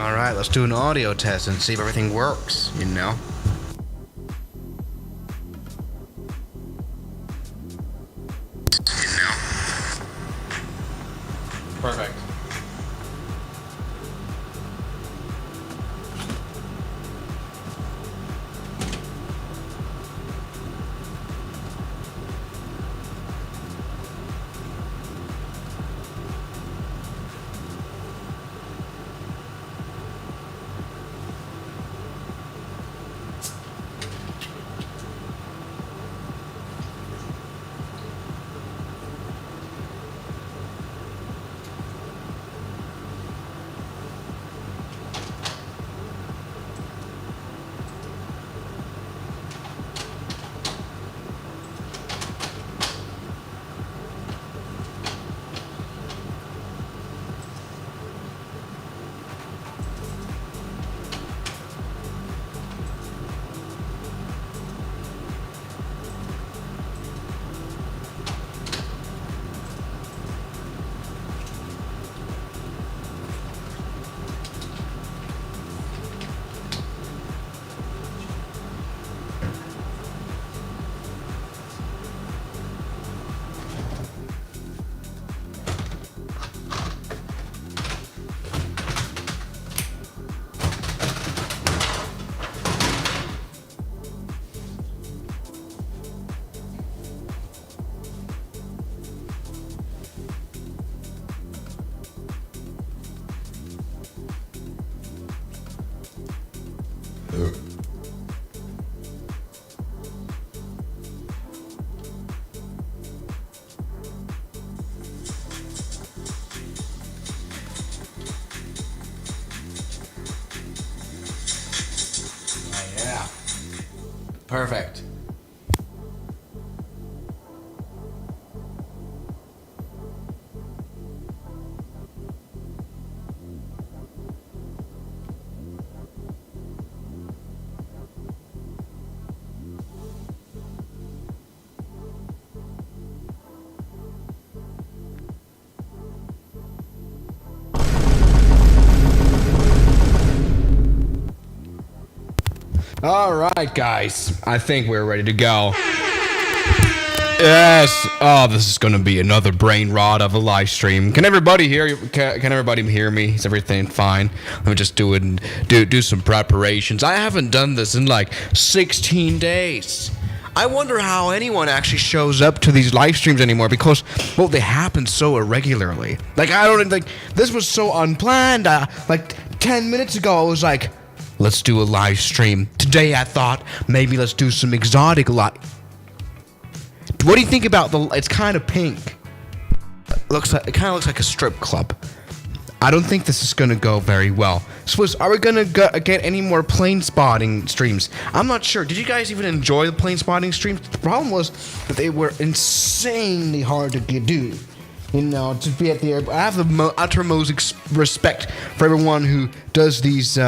Alright, let's do an audio test and see if everything works, you know? Perfect. Yeah. Perfect. All right, guys. I think we're ready to go. Yes. Oh, this is going to be another brain rot of a live stream. Can everybody hear? Can everybody hear me? Is everything fine? Let me just do some preparations. I haven't done this in like 16 days. I wonder how anyone actually shows up to these live streams anymore because, well, they happen so irregularly. Like, I don't think this was so unplanned. Like 10 minutes ago, I was like, let's do a live stream. Today I thought maybe let's do some exotic live. What do you think about it's kind of pink. It kind of looks like a strip club. I don't think this is going to go very well. Are we going to get any more plane spotting streams? I'm not sure. Did you guys even enjoy the plane spotting streams? The problem was that they were insanely hard to do. You know, to be at the airport. I have the uttermost respect for everyone who does these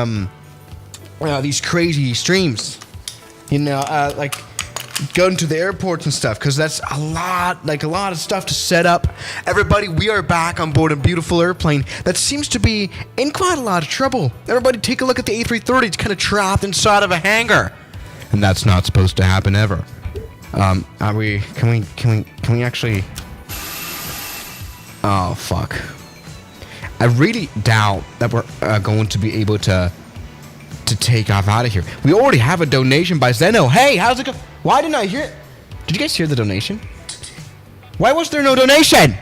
crazy streams, you know, like going to the airports and stuff, because that's a lot of stuff to set up. Everybody, we are back on board a beautiful airplane that seems to be in quite a lot of trouble. Everybody, take a look at the A330. It's kind of trapped inside of a hangar, and that's not supposed to happen ever. Can we actually? Oh fuck! I really doubt that we're going to be able to take off out of here. We already have a donation by Zeno. Hey, how's it go? Why didn't I hear it? Did you guys hear the donation? Why was there no donation?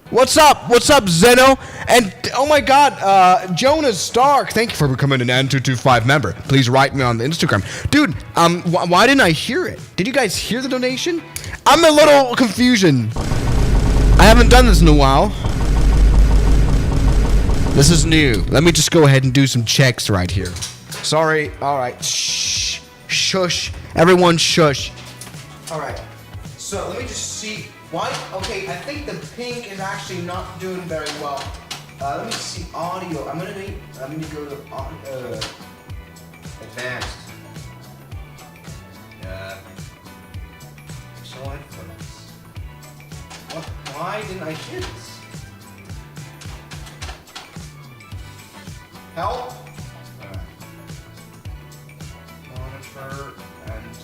What's up? What's up, Zeno? And oh my God, Jonas Stark. Thank you for becoming an N225 member. Please write me on the Instagram, dude. Why didn't I hear it? Did you guys hear the donation? I'm a little confusion. I haven't done this in a while. This is new. Let me just go ahead and do some checks right here. Sorry. All right. Shh. Shush. Everyone shush. All right. So let me just see. Why? Okay, I think the pink is actually not doing very well. Let me see audio. I'm gonna go to advanced. Excellent. Why didn't I hear this? Help! Monitor and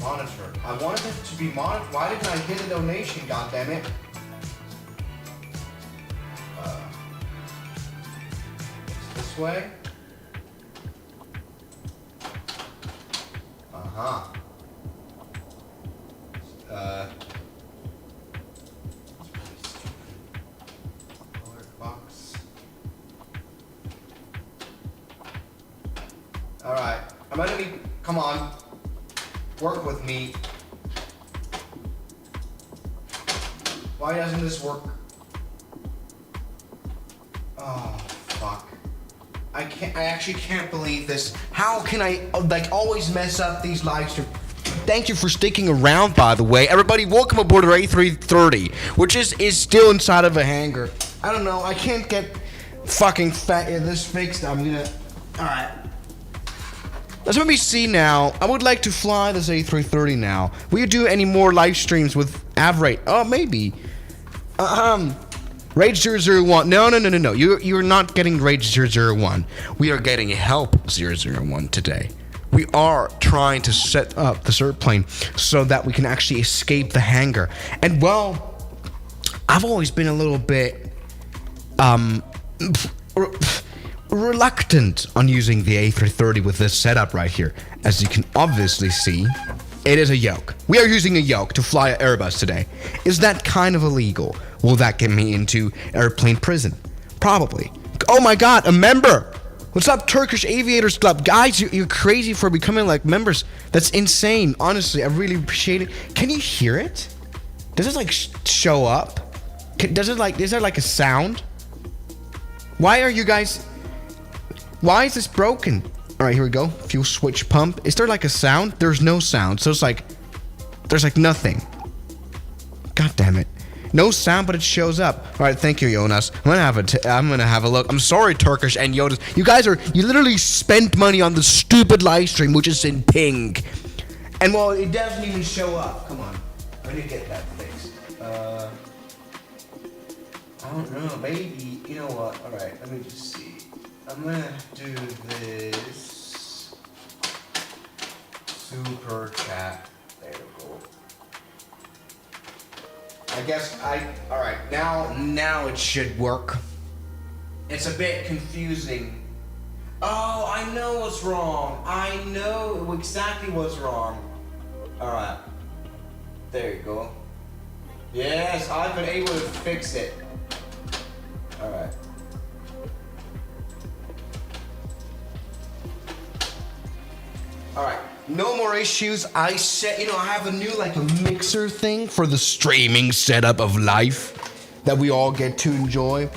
monitor. I wanted it to be monitored. Why didn't I hit a donation, goddammit? It's this way? Uh-huh. Box. Alright, I'm gonna be, come on, work with me. Why doesn't this work? Oh, fuck. I actually can't believe this. How can I, like, always mess up these live streams? Thank you for sticking around, by the way. Everybody, welcome aboard our A330, which is still inside of a hangar. I don't know, I can't get fucking this fixed. I'm gonna, alright. Let's maybe see now. I would like to fly this A330 now. Will you do any more live streams with Avrate? Oh, maybe. Rage 001. No. You're not getting Rage 001. We are getting Help 001 today. We are trying to set up the airplane so that we can actually escape the hangar. And well, I've always been a little bit reluctant on using the A330 with this setup right here. As you can obviously see, it is a yoke. We are using a yoke to fly an Airbus today. Is that kind of illegal? Will that get me into airplane prison? Probably. Oh my god, a member! What's up, Turkish Aviators Club? Guys, you're crazy for becoming like members. That's insane. Honestly, I really appreciate it. Can you hear it? Does it like show up? Is there like a sound? Why are you guys... Why is this broken? All right, here we go. Fuel switch pump. Is there like a sound? There's no sound. So it's like... There's like nothing. God damn it. No sound, but it shows up. All right, thank you, Jonas. I'm gonna have a look. I'm sorry, Turkish and Jonas. You literally spent money on the stupid live stream, which is in pink. And well, it doesn't even show up. Come on, I need to get that fixed. I don't know. Maybe you know what? All right, let me just see. I'm gonna do this. Super chat. There we go. I guess alright, now it should work. It's a bit confusing. Oh, I know what's wrong. I know exactly what's wrong. Alright. There you go. Yes, I've been able to fix it. Alright. Alright. No more issues. I have a new like a mixer thing for the streaming setup of life that we all get to enjoy.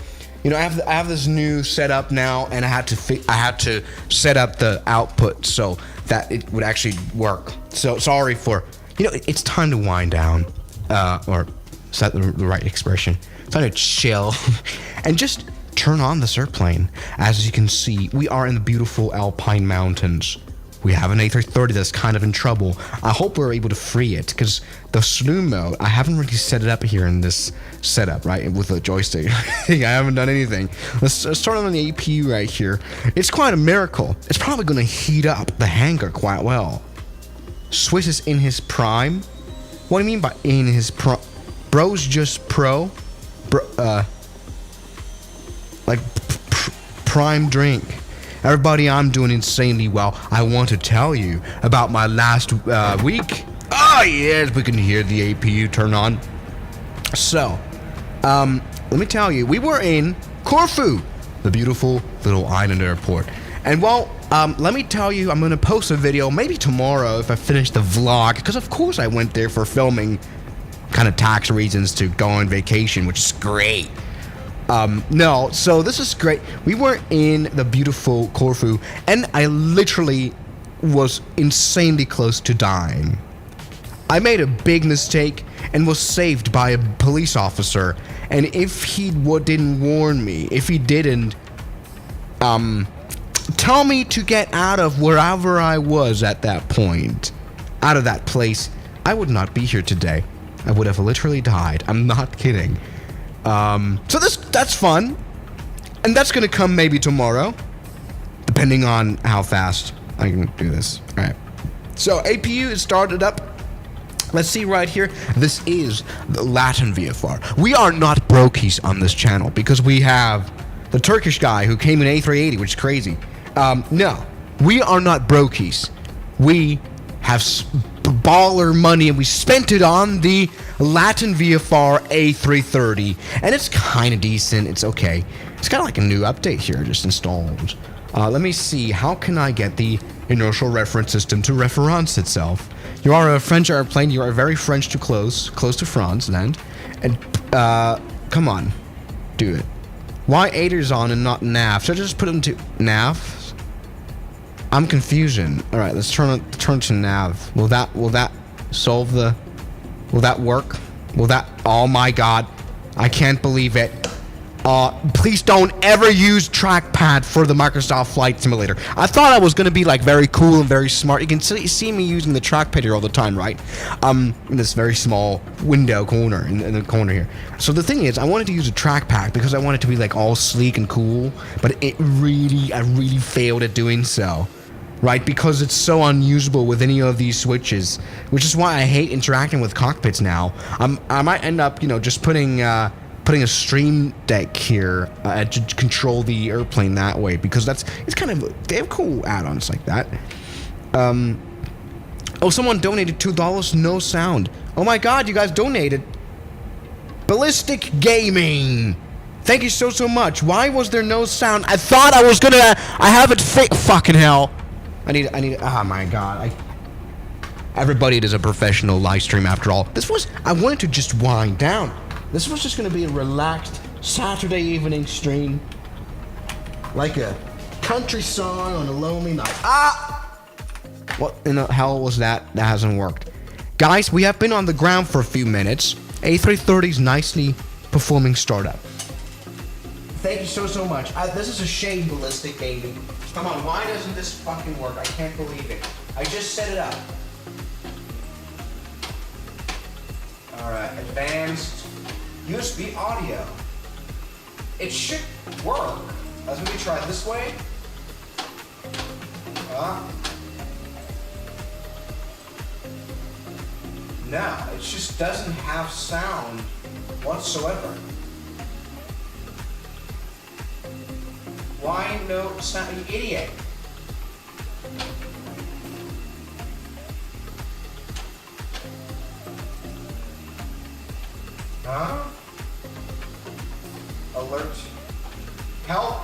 You know, I have this new setup now, and I had to set up the output so that it would actually work. So sorry for, it's time to wind down, or is that the right expression? It's time to chill and just turn on this airplane. As you can see, we are in the beautiful Alpine Mountains. We have an A330 that's kind of in trouble. I hope we're able to free it, because the slew mode, I haven't really set it up here in this setup, right, with the joystick. I haven't done anything. Let's turn on the APU right here. It's quite a miracle. It's probably going to heat up the hangar quite well. Swiss is in his prime. What do you mean by in his prime? Bro's just pro. Prime drink. Everybody, I'm doing insanely well. I want to tell you about my last week. Oh, yes, we can hear the APU turn on. So, let me tell you, we were in Corfu, the beautiful little island airport. And well, let me tell you, I'm going to post a video maybe tomorrow if I finish the vlog, because of course I went there for filming, kind of tax reasons to go on vacation, which is great. No, so this is great. We were in the beautiful Corfu, and I literally was insanely close to dying. I made a big mistake and was saved by a police officer, and if he didn't warn me, if he didn't tell me to get out of wherever I was at that point, out of that place, I would not be here today. I would have literally died. I'm not kidding. So that's fun. And that's going to come maybe tomorrow, depending on how fast I can do this. All right. So APU is started up. Let's see right here. This is the Latin VFR. We are not brokies on this channel because we have the Turkish guy who came in A380, which is crazy. No, we are not brokies. We have baller money and we spent it on the Latin VFR A330, and it's kind of decent. It's okay. It's kind of like a new update here, just installed. Let me see. How can I get the inertial reference system to reference itself? You are a French airplane. You are very French to close to France, land. And come on, do it. Why aiders on and not nav? Should I just put them to nav? I'm confusion. All right, let's turn to nav. Will that solve the? Will that work? Will that? Oh my God, I can't believe it. Please don't ever use trackpad for the Microsoft Flight Simulator. I thought I was gonna be like very cool and very smart. You can see me using the trackpad here all the time, right? In this very small window corner in the corner here. So the thing is, I wanted to use a trackpad because I wanted to be like all sleek and cool, but I really failed at doing so, right? Because it's so unusable with any of these switches, which is why I hate interacting with cockpits now. I might end up, just putting a stream deck here to control the airplane that way, because they have cool add-ons like that. Oh, someone donated $2, no sound. Oh my God, you guys donated. Ballistic Gaming, thank you so much. Why was there no sound? I thought I have it fucking hell. I need, oh my God. Everybody is a professional live stream after all. I wanted to just wind down. This was just going to be a relaxed Saturday evening stream. Like a country song on a lonely night. What in the hell was that? That hasn't worked. Guys, we have been on the ground for a few minutes. A330's nicely performing startup. Thank you so much. This is a shame, Ballistic Gaming. Come on, why doesn't this fucking work? I can't believe it. I just set it up. Alright, advanced USB audio. It should work. Let me try this way. No, it just doesn't have sound whatsoever. Why no sound, you idiot? Huh? Alert. Help.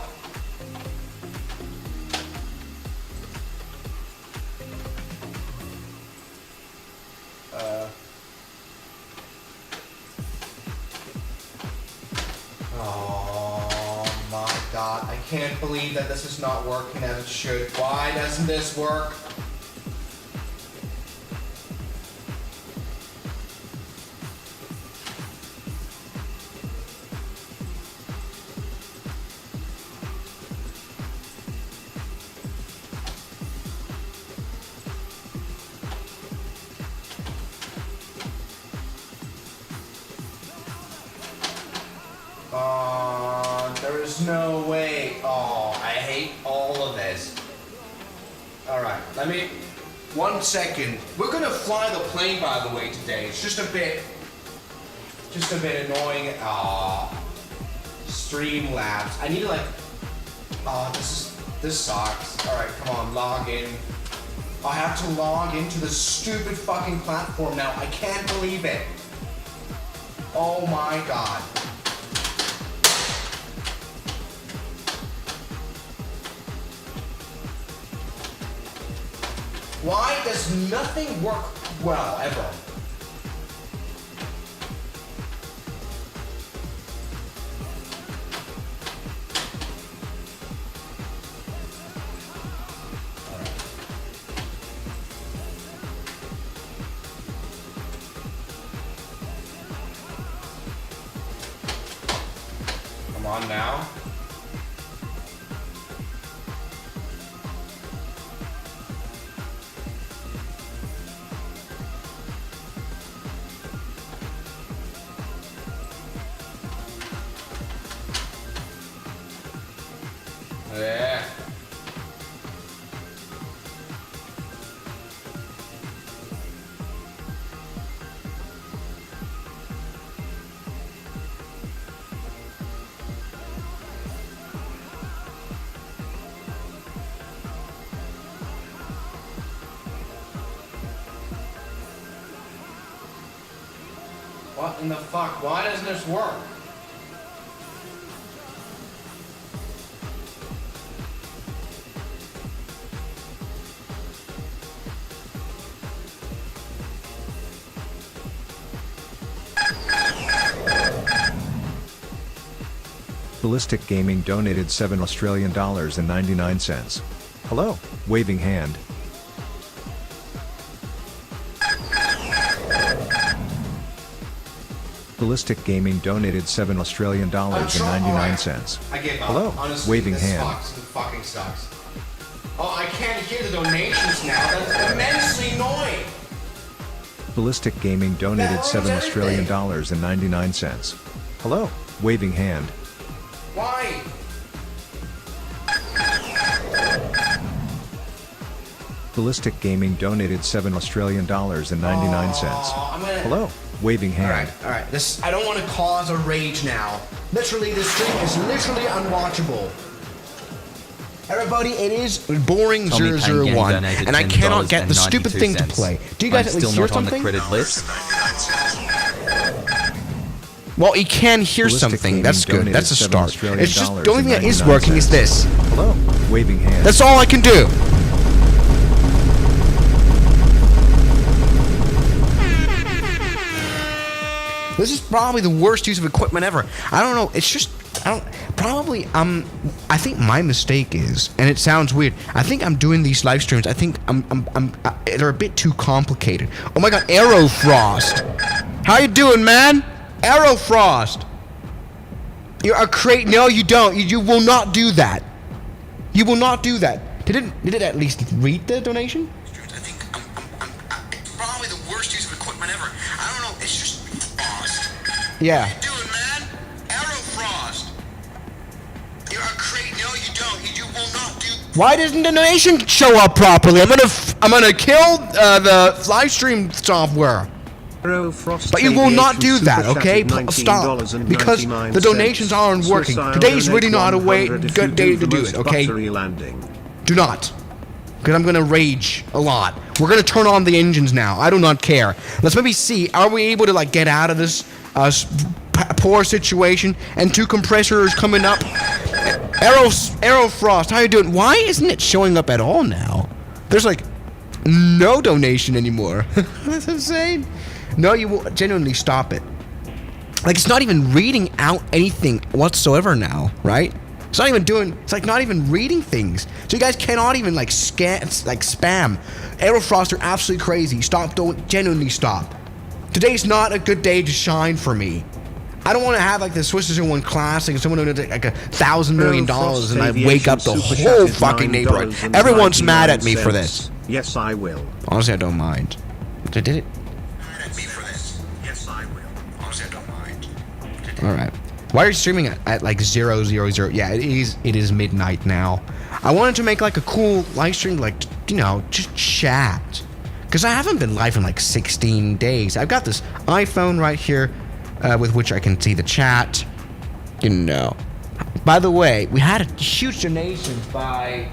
Oh my God, I can't believe that this is not working as it should. Why doesn't this work? There is no way. Oh, I hate all of this. Alright, 1 second. We're gonna fly the plane, by the way, today. It's just a bit annoying. Streamlabs. I need to this sucks. Alright, come on, log in. I have to log into the stupid fucking platform now. I can't believe it. Oh my God. Why does nothing work well, ever? Come on now. What in the fuck? Why doesn't this work? Ballistic Gaming donated $7.99. Hello, waving hand. Ballistic Gaming donated $7.99. I gave up. Hello, honestly, waving this hand. Sucks. It fucking sucks. Oh, I can't hear the donations now. That's immensely annoying. Ballistic Gaming donated $7.99. Hello, waving hand. Why? Ballistic Gaming donated $7.99. Hello, waving hand. Alright. This I don't want to cause a rage now. Literally, this stream is literally unwatchable. Everybody, it is boring 001, and I cannot get the stupid thing to play. Do you guys at least hear something? Well, you can hear something. That's good. That's a start. It's just the only thing that is working is this. Hello, waving hand. That's all I can do. This is probably the worst use of equipment ever. I don't know. It's just I think my mistake is, and it sounds weird. I think I'm doing these live streams. I think they're a bit too complicated. Oh my God, Aerofrost. How you doing, man? Aerofrost. You're a crate. No, you don't. You will not do that. You will not do that. Did it at least read the donation? I think it's probably the worst use of equipment ever. I don't know. It's just Frost. Yeah. How you doing, man? Aerofrost. You're a crate. No, you don't. You will not do. Why doesn't the donation show up properly? I'm gonna kill the live stream software. But you will not do that, okay? Stop. Because the donations aren't working. Today's really not a good day to do it, okay? Do not. Because I'm going to rage a lot. We're going to turn on the engines now. I do not care. Let's maybe see. Are we able to, get out of this poor situation? And 2 compressors coming up. Aerofrost, how you doing? Why isn't it showing up at all now? There's, no donation anymore. That's insane. No, you will genuinely stop it. It's not even reading out anything whatsoever now, right? It's not even doing, it's not even reading things. So you guys cannot even spam. Aerofrost are absolutely crazy. Stop, don't, genuinely stop. Today's not a good day to shine for me. I don't want to have the Swiss One Classic and someone who does $1,000 million and I wake up the whole fucking neighborhood. Everyone's mad at me for this. Yes, I will. Honestly, I don't mind. I did it. Alright. Why are you streaming at 000? Yeah, it is midnight now. I wanted to make a cool live stream, just chat. Because I haven't been live in 16 days. I've got this iPhone right here with which I can see the chat. By the way, we had a huge donation by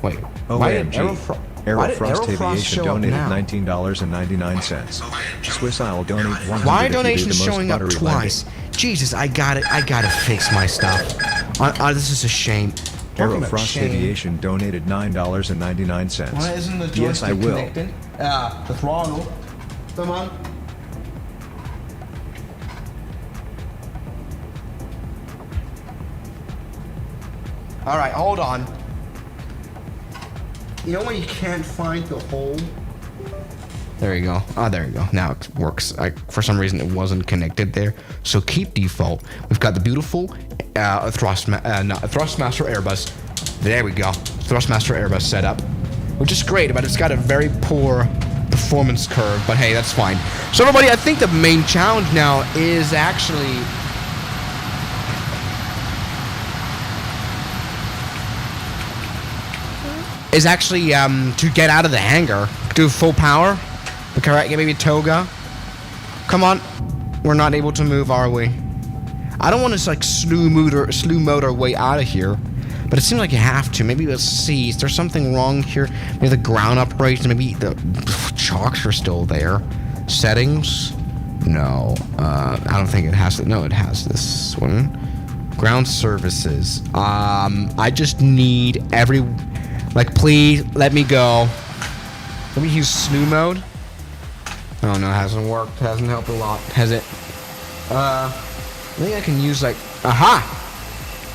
Wait. Aerofrost Aviation donated $19.99. Swiss I'll donate $100. Why are donations showing up twice? Jesus, I gotta fix my stuff. This is a shame. Aerofrost Aviation donated $9.99. Why isn't the joystick yes, I will. connected? The throttle. Come on. Alright, hold on. You know when you can't find the hole? There you go. Oh, there you go. Now it works. For some reason, it wasn't connected there. So keep default. We've got the beautiful Thrustmaster Airbus. There we go. Thrustmaster Airbus setup, which is great, but it's got a very poor performance curve. But hey, that's fine. So everybody, I think the main challenge now is actually to get out of the hangar, do full power. Okay, get maybe toga. Come on, we're not able to move, are we? I don't want to slew motor way out of here. But it seems like you have to. Maybe let's see. Is there something wrong here? Maybe the ground operations. Maybe the chocks are still there. Settings. No. I don't think it has. No, it has this one. Ground services. I just need every. Like, please let me go. Let me use snoo mode. Oh no, it hasn't worked. Hasn't helped a lot, has it? I think I can use like. Aha!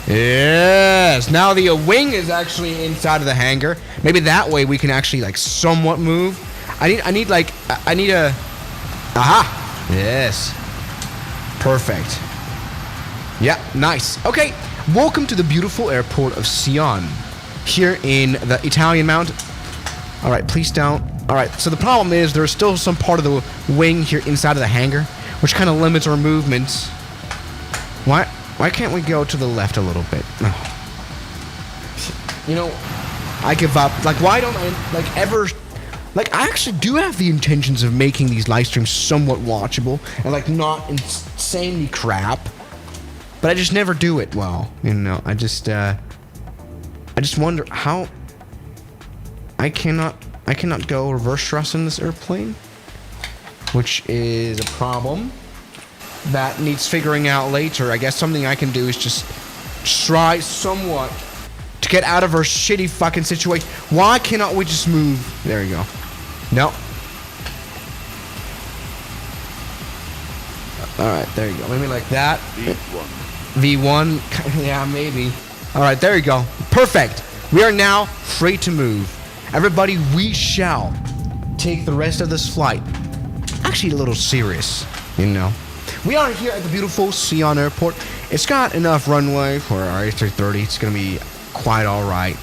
Yes. Now the wing is actually inside of the hangar. Maybe that way we can actually like somewhat move. I need a. Aha! Yes. Perfect. Yeah, nice. Okay, welcome to the beautiful airport of Sion, here in the Italian mountain. All right, please don't. All right, so the problem is there's still some part of the wing here inside of the hangar, which kind of limits our movements. Why can't we go to the left a little bit? You know, I give up. Like, why don't I, like, ever... Like, I actually do have the intentions of making these live streams somewhat watchable and, like, not insanely crap. But I just never do it well, you know. I just wonder how... I cannot go reverse thrust in this airplane, which is a problem that needs figuring out later. I guess something I can do is just try somewhat to get out of our shitty fucking situation. Why cannot we just move? There you go. No. Alright, there you go. Maybe like that. V1. Yeah, maybe. Alright, there you go. Perfect. We are now free to move. Everybody, we shall take the rest of this flight actually a little serious, you know. We are here at the beautiful Sion Airport. It's got enough runway for our A330. It's going to be quite all right.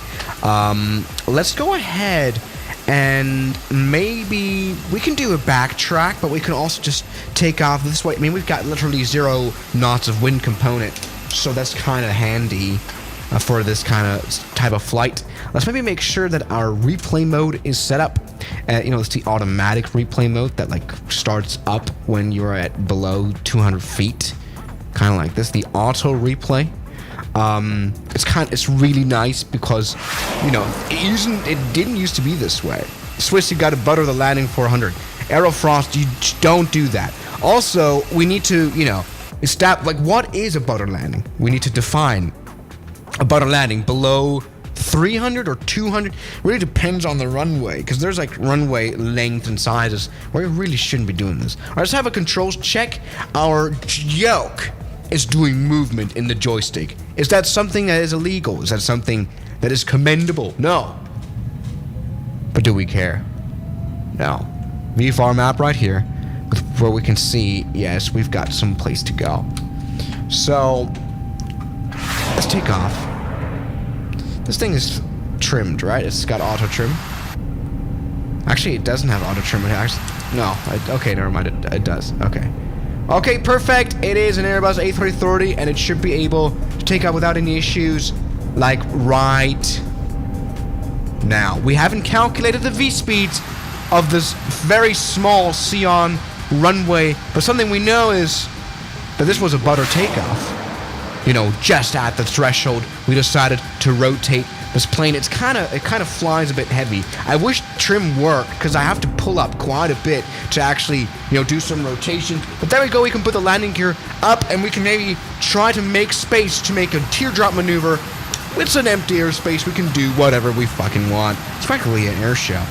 Let's go ahead and maybe we can do a backtrack, but we can also just take off this way. I mean, we've got literally 0 knots of wind component, so that's kind of handy for this kind of type of flight. Let's maybe make sure that our replay mode is set up. You know, it's the automatic replay mode that like starts up when you're at below 200 feet, kind of like this. The auto replay. It's really nice because, you know, it didn't used to be this way. Swiss, you got to butter the landing 400. Aerofrost, you don't do that. Also, we need to, you know, establish like what is a butter landing. We need to define a butter landing below 300 or 200. Really depends on the runway, because there's like runway length and sizes where we really shouldn't be doing this. All right, let's have a controls check. Our yoke is doing movement in the joystick. Is that something that is illegal? Is that something that is commendable? No. But do we care? No. VFR map right here, where we can see, yes, we've got some place to go. So let's take off. This thing is trimmed, right? It's got auto trim. Actually, it doesn't have auto trim. It actually, no. Okay, never mind. It does. Okay. Okay, perfect. It is an Airbus A330, and it should be able to take off without any issues, like right now. We haven't calculated the V-speeds of this very small Sion runway, but something we know is that this was a butter takeoff. You know, just at the threshold, we decided to rotate this plane. It kind of flies a bit heavy. I wish trim worked, because I have to pull up quite a bit to actually, you know, do some rotation. But there we go. We can put the landing gear up, and we can maybe try to make space to make a teardrop maneuver. With an empty airspace, we can do whatever we fucking want. It's practically an air show.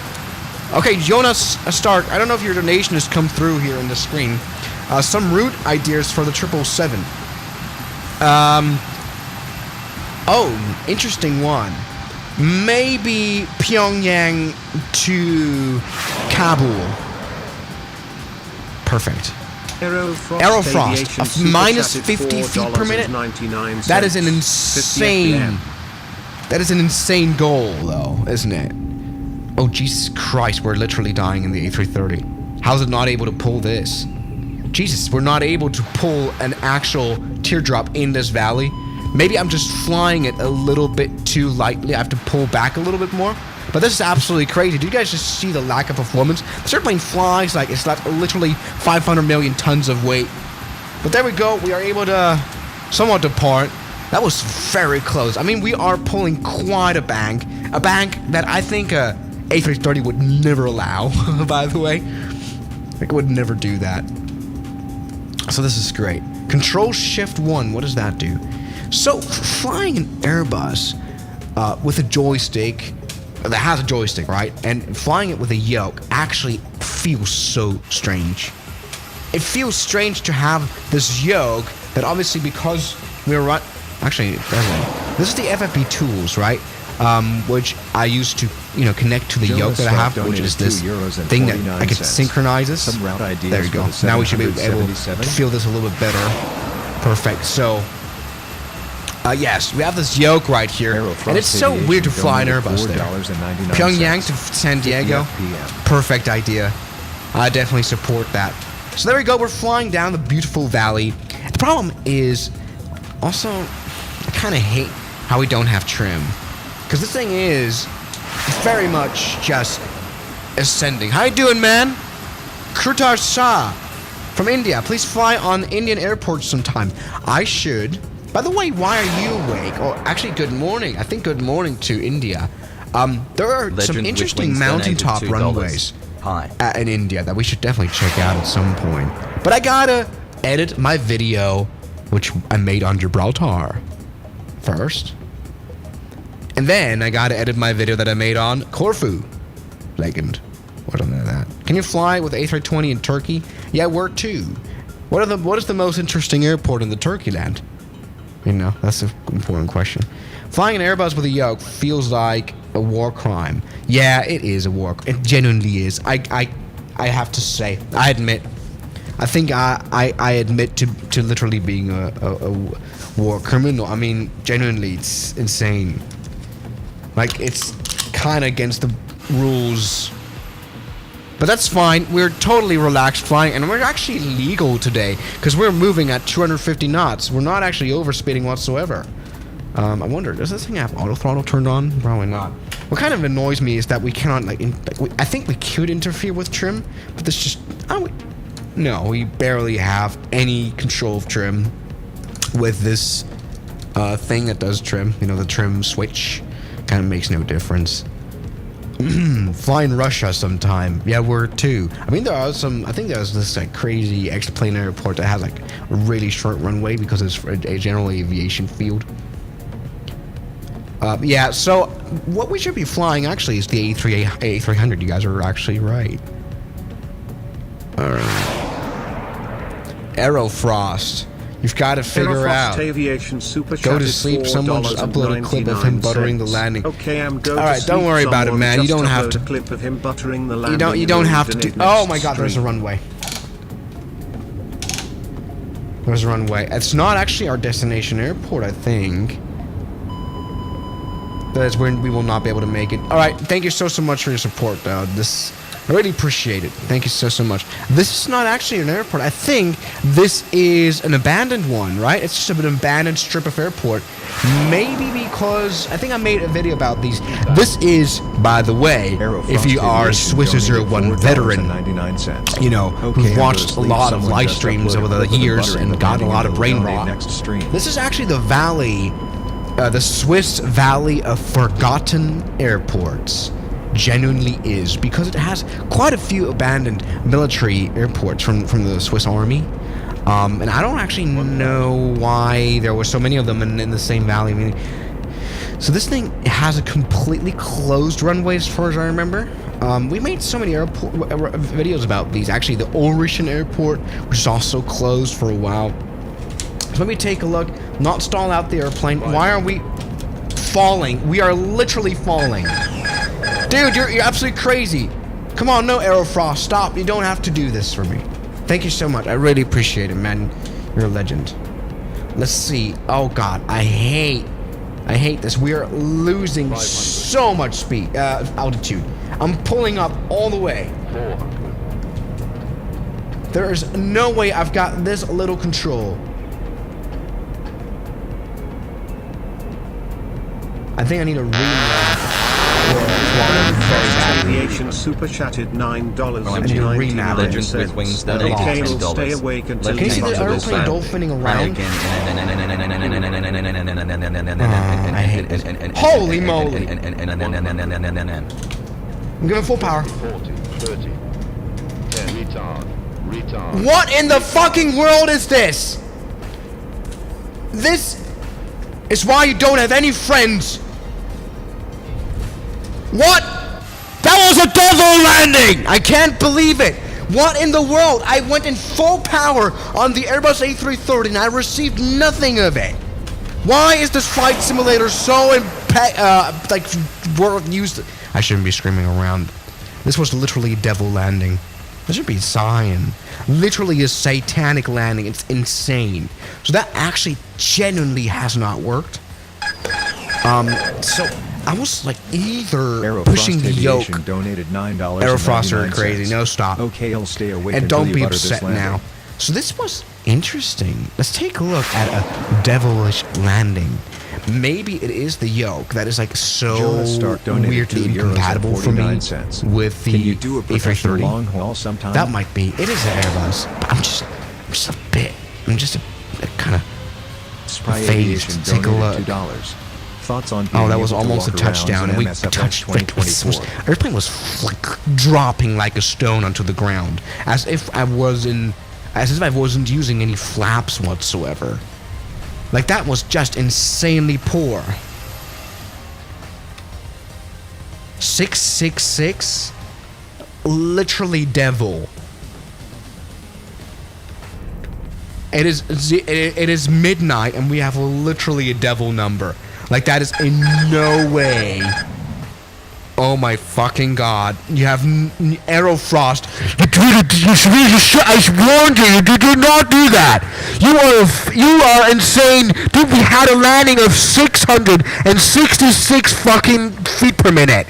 Okay, Jonas Stark, I don't know if your donation has come through here on the screen. Some route ideas for the 777. Oh, interesting one. Maybe Pyongyang to Kabul. Perfect. Aerofrost of minus 50 feet per minute. That is an insane. That is an insane goal, though, isn't it? Oh, Jesus Christ, we're literally dying in the A330. How's it not able to pull this? Jesus, we're not able to pull an actual teardrop in this valley. Maybe I'm just flying it a little bit too lightly. I have to pull back a little bit more. But this is absolutely crazy. Do you guys just see the lack of performance? This airplane flies like it's like literally 500 million tons of weight. But there we go. We are able to somewhat depart. That was very close. I mean, we are pulling quite a bank that I think A330 would never allow, by the way. It would never do that. So this is great. Control Shift 1, what does that do? So, flying an Airbus with a joystick, that has a joystick, right? And flying it with a yoke actually feels so strange. It feels strange to have this yoke that obviously because we're actually, it doesn't. This is the FFP tools, right? Which I use to, connect to the yoke that I have, which is this thing that I can synchronize this. There you go. Now we should be able to feel this a little bit better. Perfect. So, yes, we have this yoke right here, and it's so weird to fly an Airbus there. Pyongyang to San Diego, perfect idea. I definitely support that. So there we go, we're flying down the beautiful valley. The problem is, also, I kind of hate how we don't have trim. Because this thing is very much just ascending. How you doing, man? Krutar Shah from India. Please fly on Indian airports sometime. I should. By the way, why are you awake? Or actually, good morning. I think good morning to India. There are some interesting mountaintop runways in India that we should definitely check out at some point. But I gotta edit my video, which I made on Gibraltar first. And then I gotta edit my video that I made on Corfu. Legend. What on that? Can you fly with A320 in Turkey? Yeah, we're too. What is the most interesting airport in the Turkey land? That's an important question. Flying an Airbus with a yoke feels like a war crime. Yeah, it is a war crime. It genuinely is. I have to say, I admit. I think I admit to literally being a war criminal. I mean, genuinely, it's insane. Like, it's kind of against the rules. But that's fine. We're totally relaxed flying, and we're actually legal today because we're moving at 250 knots. We're not actually overspeeding whatsoever. I wonder, does this thing have auto throttle turned on? Probably not. What kind of annoys me is that we cannot, I think we could interfere with trim, but this just, no, we barely have any control of trim with this thing that does trim. The trim switch kind of makes no difference. Fly in Russia sometime. Yeah, we're too. I mean, I think there's this crazy exoplane airport that has a really short runway because it's a general aviation field. Yeah, so what we should be flying actually is the A300. You guys are actually right. Alright. Aerofrost. You've got to figure out. Go to sleep. Someone just uploaded a clip of him buttering the landing. Okay, I'm going. All right, don't worry about it, man. You don't have to. Clip of him buttering the landing. You don't have to do. Oh my God, there's a runway. There's a runway. It's not actually our destination airport, I think. That's when we will not be able to make it. All right, thank you so much for your support, though. I really appreciate it. Thank you so much. This is not actually an airport. I think this is an abandoned one, right? It's just an abandoned strip of airport. Maybe because I think I made a video about these. This is, by the way, if you are a Swiss 01 veteran, who's watched a lot of live streams over the years and got a lot of brain rot. This is actually the valley, the Swiss Valley of Forgotten Airports. Genuinely is, because it has quite a few abandoned military airports from the Swiss Army, and I don't actually know why there were so many of them in the same valley. I mean, so this thing has a completely closed runway as far as I remember. We made so many airport videos about these. Actually, the Orishan Airport, which is also closed for a while. So let me take a look. Not stall out the airplane. Why are we falling? We are literally falling. Dude, you're absolutely crazy. Come on, no Aerofrost, stop. You don't have to do this for me. Thank you so much. I really appreciate it, man. You're a legend. Let's see. Oh God, I hate this. We are losing so much speed, altitude. I'm pulling up all the way. There is no way I've got this little control. I think I need to read. Very bad. Aviation super chatted $9.99. Legends with Wings donated $10. Stay awake until Can you see the airplane dolphining around? I hate this. Holy moly! I'm giving full power. 40, 30, 10, retard. What in the fucking world is this? This is why you don't have any friends. What? That was a devil landing! I can't believe it. What in the world? I went in full power on the Airbus A330 and I received nothing of it. Why is this flight simulator so used? I shouldn't be screaming around. This was literally a devil landing. This should be Zion. Literally a satanic landing. It's insane. So that actually genuinely has not worked. So I was like either pushing the yoke. Donated $9. Aerofrost are crazy. No, stop. Okay, I'll stay awake. And don't be upset now. So this was interesting. Let's take a look at a devilish landing. Maybe it is the yoke that is like so weirdly incompatible for me with the A330. Long haul sometime? That might be. It is an Airbus. But I'm just a kind of phased. Take a look. $2. Thoughts on that was almost a touchdown, and we touched. The airplane was like dropping like a stone onto the ground, as if I wasn't using any flaps whatsoever. Like, that was just insanely poor. 666? Literally devil. It is midnight and we have literally a devil number. Like, that is in no way. Oh my fucking god. You have Aerofrost. I warned you. You did not do that. You are insane. Dude, we had a landing of 666 fucking feet per minute.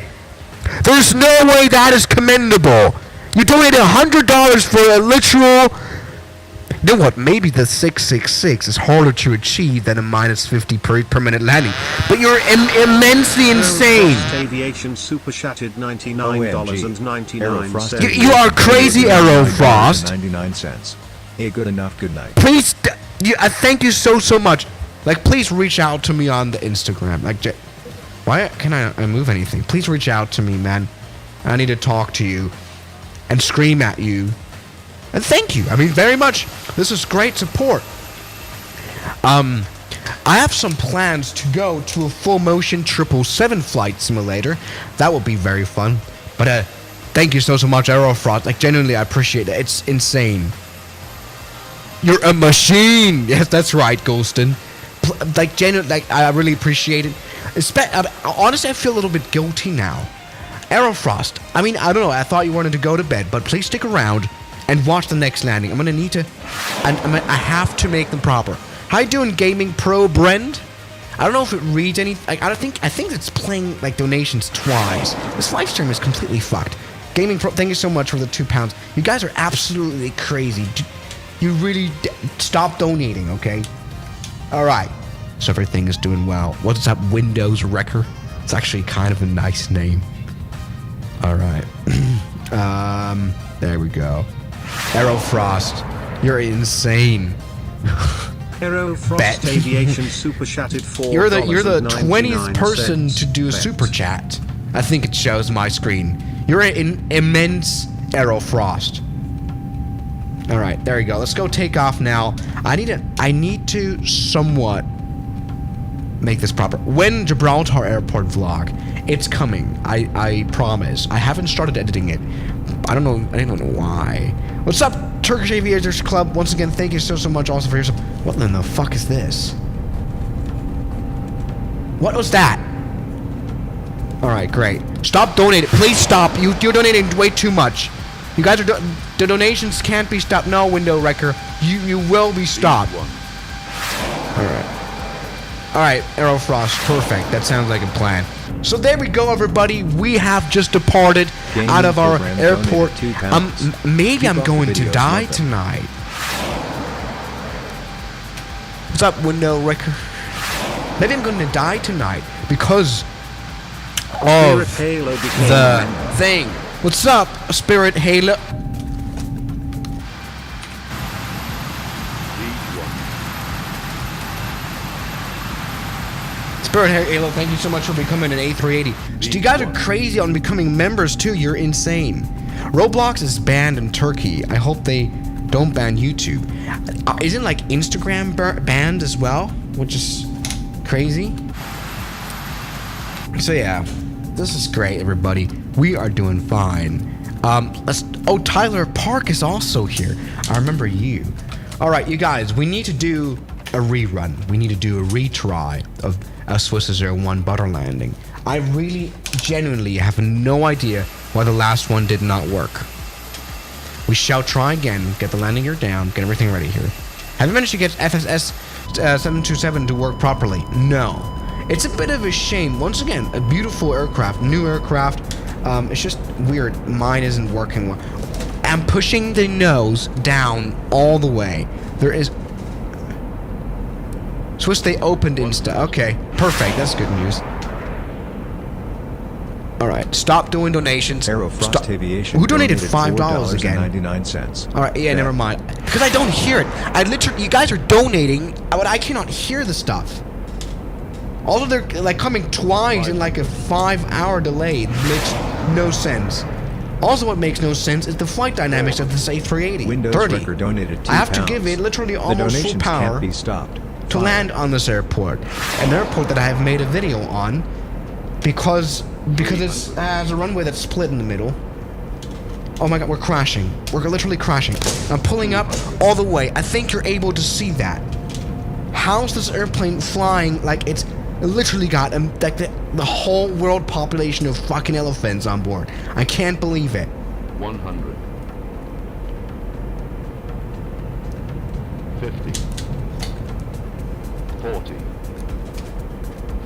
There's no way that is commendable. You donated $100 for a literal... You know what? Maybe the 666 is harder to achieve than a minus 50 per minute landing. But you're immensely insane. Aviation super chatted $99.99. You are crazy, Aerofrost. 99 cents. Hey, good enough. Good night. Please, I thank you so much. Like, please reach out to me on the Instagram. Like, why can I move anything? Please reach out to me, man. I need to talk to you and scream at you. And thank you. I mean, very much. This is great support. I have some plans to go to a full motion 777 flight simulator. That will be very fun. But thank you so much, Aerofrost. Like, genuinely, I appreciate it. It's insane. You're a machine. Yes, that's right, Golston. Like, genuinely, like, I really appreciate it. Honestly, I feel a little bit guilty now. Aerofrost. I mean, I don't know. I thought you wanted to go to bed, but please stick around and watch the next landing. I'm gonna need to, I have to make them proper. How you doing, Gaming Pro Brend? I don't know if it reads any. Like, I think it's playing like donations twice. This live stream is completely fucked. Gaming Pro, thank you so much for the £2. You guys are absolutely crazy. You really stop donating, okay? All right. So everything is doing well. What's up, Windows Wrecker? It's actually kind of a nice name. All right. There we go. Aerofrost, you're insane. Aerofrost Aviation super chatted $4. You're the 20th person to do a super chat. I think it shows my screen. You're an immense Aerofrost. All right, there you go. Let's go take off now. I need to somewhat make this proper. When Gibraltar Airport vlog, it's coming. I promise. I haven't started editing it. I don't know why. What's up, Turkish Aviators Club? Once again, thank you so much also for your support. What in the fuck is this? What was that? Alright, great. Stop donating. Please stop. You're donating way too much. You guys are the donations can't be stopped. No, Window Wrecker. You will be stopped. Alright, Aerofrost. Perfect. That sounds like a plan. So there we go, everybody. We have just departed out of our airport. Maybe I'm going to die tonight. What's up, Window Wrecker? Maybe I'm going to die tonight because of insane. What's up, Spirit Halo? Spirit Halo, thank you so much for becoming an A380. So you guys are crazy on becoming members too. You're insane. Roblox is banned in Turkey. I hope they don't ban YouTube. Isn't like Instagram banned as well, which is crazy. So yeah, this is great, everybody. We are doing fine. Tyler Park is also here. I remember you. All right, you guys, we need to do a rerun. We need to do a retry of Swiss 01 Butter Landing. I really, genuinely have no idea why the last one did not work. We shall try again, get the landing gear down, get everything ready here. Have you managed to get FSS 727 to work properly? No. It's a bit of a shame. Once again, a beautiful aircraft, new aircraft. It's just weird. Mine isn't working well. I'm pushing the nose down all the way. There is... Swiss, they opened Insta. Okay, perfect. That's good news. All right, stop doing donations. Aerofrost Aviation. Who donated $5 again? 99 cents. All right, yeah, never mind. Because I don't hear it. I literally, you guys are donating, but I cannot hear the stuff. Also, they're like coming twice in like a 5-hour delay. It makes no sense. Also, what makes no sense is the flight dynamics of this A380. Windows 30. Wrecker donated £2. I have to give it literally almost full power can't be stopped. to land on this airport. An airport that I have made a video on because it has a runway that's split in the middle. Oh my god, we're crashing. We're literally crashing. I'm pulling up all the way. I think you're able to see that. How's this airplane flying like it's literally got like the whole world population of fucking elephants on board? I can't believe it. 100. 50. 40.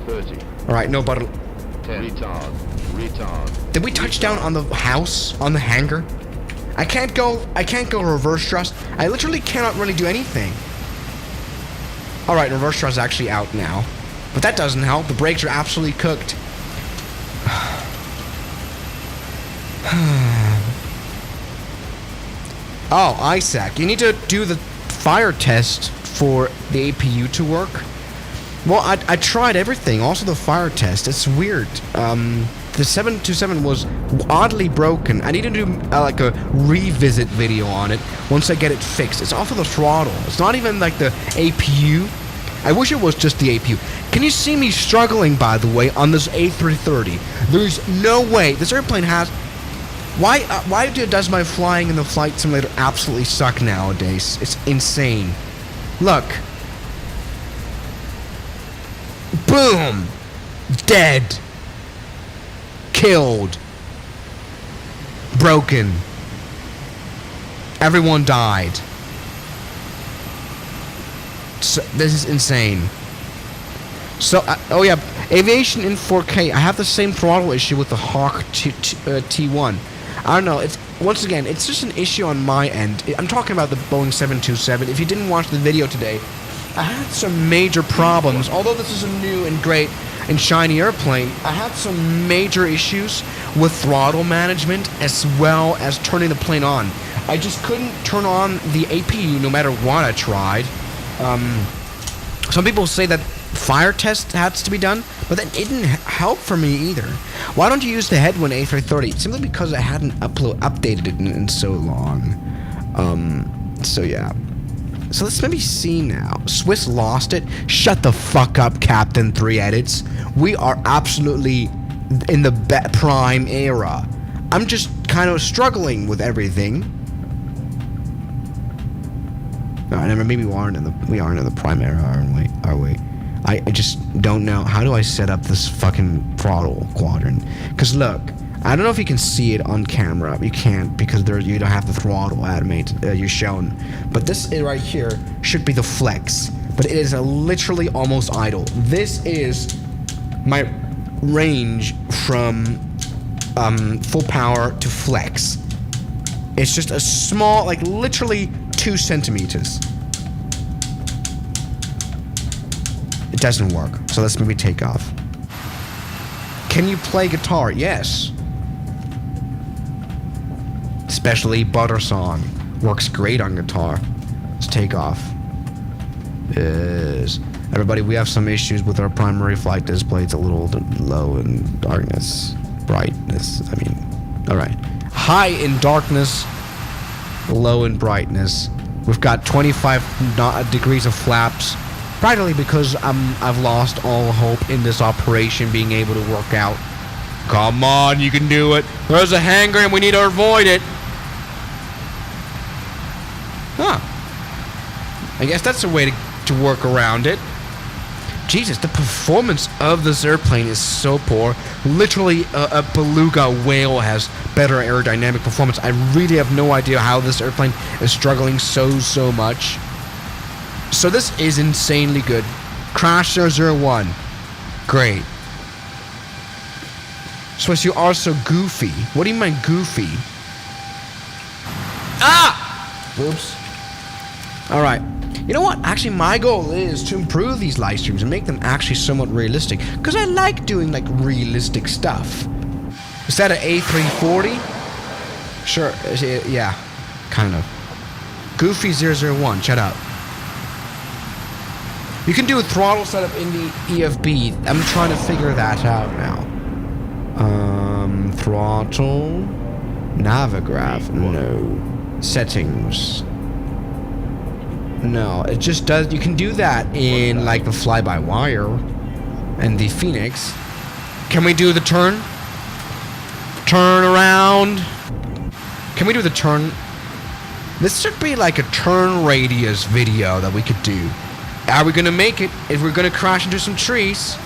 30. Alright, no butter. 10. Retard. Did we touch down on the house? On the hangar? I can't go reverse thrust. I literally cannot really do anything. Alright, reverse thrust is actually out now. But that doesn't help. The brakes are absolutely cooked. Oh, Isaac, you need to do the fire test for the APU to work. Well, I tried everything, also the fire test. It's weird. The 727 was oddly broken. I need to do like a revisit video on it once I get it fixed. It's off of the throttle. It's not even like the APU. I wish it was just the APU. Can you see me struggling, by the way, on this A330? There's no way. This airplane has... Why does my flying in the flight simulator absolutely suck nowadays? It's insane. Look. Boom! Dead. Killed. Broken. Everyone died. So, this is insane. So, oh yeah, aviation in 4K. I have the same throttle issue with the Hawk T1. I don't know. It's once again, it's just an issue on my end. I'm talking about the Boeing 727. If you didn't watch the video today, I had some major problems. Although this is a new and great and shiny airplane, I had some major issues with throttle management as well as turning the plane on. I just couldn't turn on the APU no matter what I tried. Some people say that fire test has to be done, but that didn't help for me either. Why don't you use the headwind A330? Simply because I hadn't updated it in so long. So yeah. So let's maybe see now. Swiss lost it. Shut the fuck up, Captain 3 Edits. We are absolutely in the prime era. I'm just kind of struggling with everything. No, maybe we aren't in the prime era, are we? I just don't know. How do I set up this fucking throttle quadrant? Because look, I don't know if you can see it on camera. You can't because you don't have the throttle animated. You're shown. But this right here should be the flex. But it is literally almost idle. This is my range from full power to flex. It's just a small, like literally 2 centimeters. It doesn't work. So let's maybe take off. Can you play guitar? Yes. especially Butter Song. Works great on guitar. Let's take off. Yes. Everybody, we have some issues with our primary flight display. It's a little low in brightness. Alright. High in darkness, low in brightness. We've got 25 degrees of flaps. Practically because I've lost all hope in this operation being able to work out. Come on, you can do it. There's a hangar and we need to avoid it. Huh. I guess that's a way to work around it. Jesus, the performance of this airplane is so poor. Literally, a beluga whale has better aerodynamic performance. I really have no idea how this airplane is struggling so much. So this is insanely good. Crash 001. Great. Swiss, you are so goofy. What do you mean goofy? Ah! Whoops. Alright. You know what? Actually, my goal is to improve these live streams and make them actually somewhat realistic. Because I like doing, like, realistic stuff. Is that an A340? Sure. Yeah. Kind of. Goofy 001. Shut up. You can do a throttle setup in the EFB. I'm trying to figure that out now. Throttle. Navigraph. No. Settings. No, it just does. You can do that in like the fly-by-wire and the Phoenix. Can we do the turn? Turn around. Can we do the turn? This should be like a turn radius video that we could do. Are we gonna make it if we're gonna crash into some trees?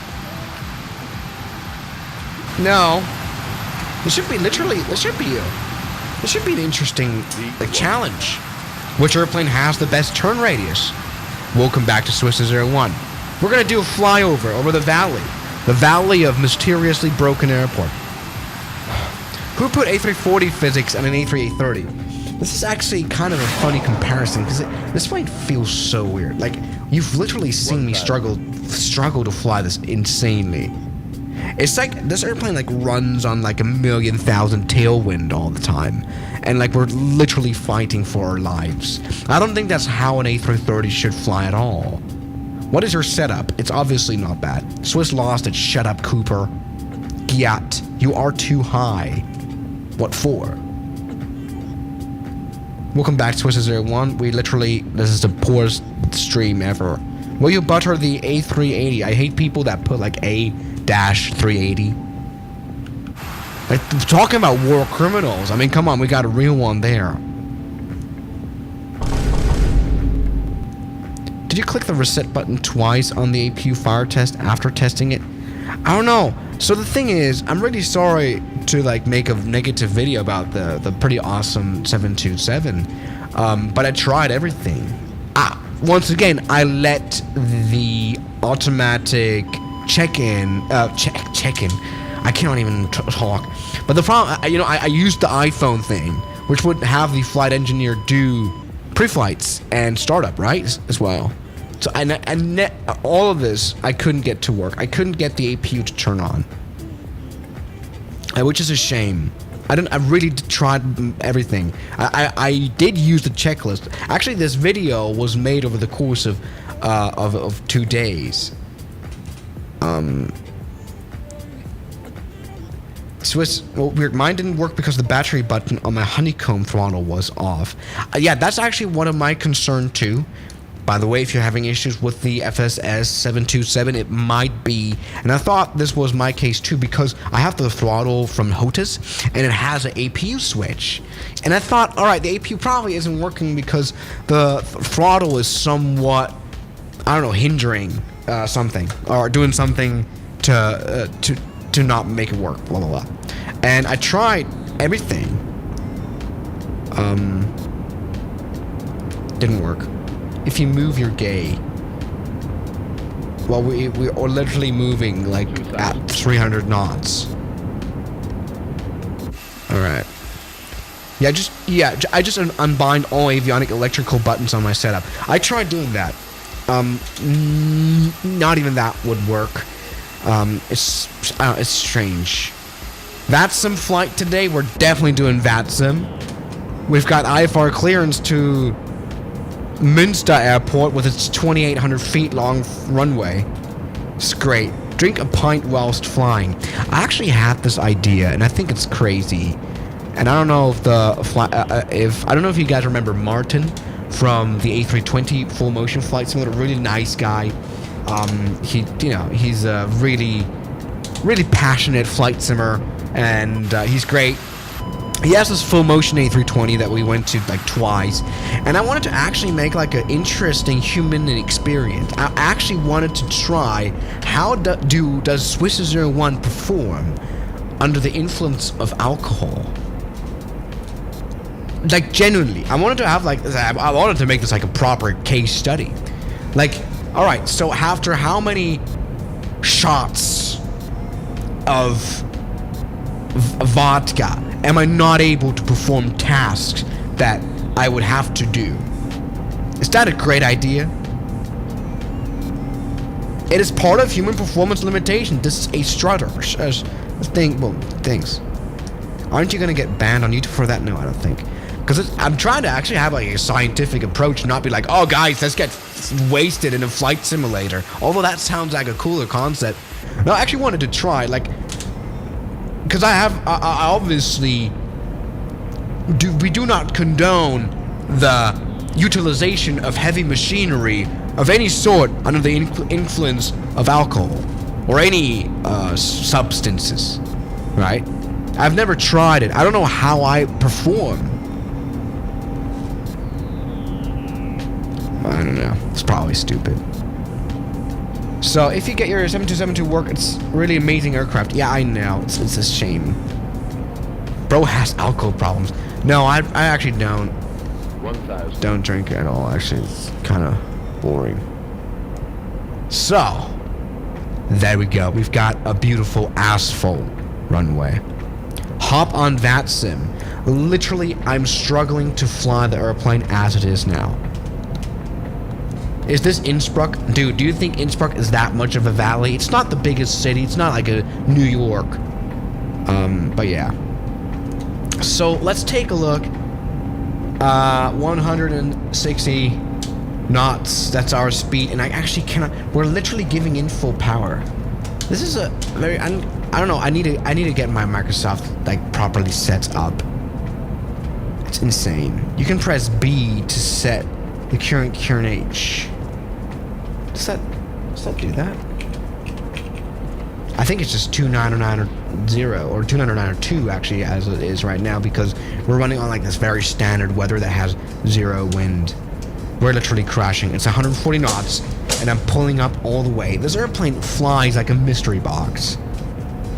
No. This should be literally. This should be an interesting like challenge. Which airplane has the best turn radius? Welcome back to Swiss 01. We're gonna do a flyover over the valley of mysteriously broken airport. Who put A340 physics on an A330? This is actually kind of a funny comparison because this plane feels so weird. Like you've literally seen me struggle to fly this insanely. It's like this airplane like runs on like 1,000,000 tailwind all the time. And like we're literally fighting for our lives. I don't think that's how an A330 should fly at all. What is your setup? It's obviously not bad. Swiss lost it. Shut up, Cooper. Giat, you are too high. What for? Welcome back to Swiss 01. This is the poorest stream ever. Will you butter the A380? I hate people that put like A-380. Like, talking about war criminals. I mean, come on, we got a real one there. Did you click the reset button twice on the APU fire test after testing it? I don't know. So the thing is, I'm really sorry to like make a negative video about the pretty awesome 727. But I tried everything. Once again, I let the automatic check-in. I can't even talk. But the problem, I used the iPhone thing, which would have the flight engineer do pre-flights and startup, right, as well. So all of this, I couldn't get to work. I couldn't get the APU to turn on, which is a shame. I really tried everything. I did use the checklist. Actually, this video was made over the course of 2 days. Swiss, well, weird. Mine didn't work because the battery button on my honeycomb throttle was off. Yeah, that's actually one of my concerns too. By the way, if you're having issues with the FSS 727, it might be, and I thought this was my case too because I have the throttle from HOTAS and it has an APU switch. And I thought, all right, the APU probably isn't working because the throttle is somewhat, I don't know, hindering something or doing something to not make it work, blah, blah, blah. And I tried everything. Didn't work. If you move, you're gay. Well, we are literally moving like at 300 knots. All right. I just unbind all avionic electrical buttons on my setup. I tried doing that. Not even that would work. It's strange. VATSIM flight today. We're definitely doing VATSIM. We've got IFR clearance to Münster Airport with its 2,800 feet long runway. It's great. Drink a pint whilst flying. I actually had this idea, and I think it's crazy. And I don't know if I don't know if you guys remember Martin from the A320 full motion flight simulator. Really nice guy. He's a really passionate flight simmer, and he's great. He has this full motion A320 that we went to like twice, and I wanted to actually make like an interesting human experience. I actually wanted to try how does Swiss 01 perform under the influence of alcohol. Like genuinely, I wanted to have like I wanted to make this like a proper case study. Like, all right, so after how many shots of vodka am I not able to perform tasks that I would have to do? Is that a great idea? It is part of human performance limitation. This is a strutter. Things. Aren't you gonna get banned on YouTube for that? No, I don't think. Because I'm trying to actually have like a scientific approach, not be like, oh guys, let's get wasted in a flight simulator. Although that sounds like a cooler concept. No, I actually wanted to try, like, because I obviously we do not condone the utilization of heavy machinery of any sort under the influence of alcohol or any substances, right? I've never tried it. I don't know how I perform. I don't know. It's probably stupid. So if you get your 727 to work, it's really amazing aircraft. Yeah, I know. It's a shame. Bro has alcohol problems. No, I actually don't. 1,000. Don't drink at all. Actually, it's kind of boring. So there we go. We've got a beautiful asphalt runway. Hop on that sim. Literally, I'm struggling to fly the airplane as it is now. Is this Innsbruck? Dude, do you think Innsbruck is that much of a valley? It's not the biggest city. It's not like a New York. But yeah. So let's take a look. 160 knots. That's our speed. And I actually cannot. We're literally giving in full power. This is a very. I don't know. I need to get my Microsoft like properly set up. It's insane. You can press B to set the current H. Does that do that? I think it's just 2990 or 2992 actually, as it is right now, because we're running on like this very standard weather that has 0 wind. We're literally crashing. It's 140 knots, and I'm pulling up all the way. This airplane flies like a mystery box.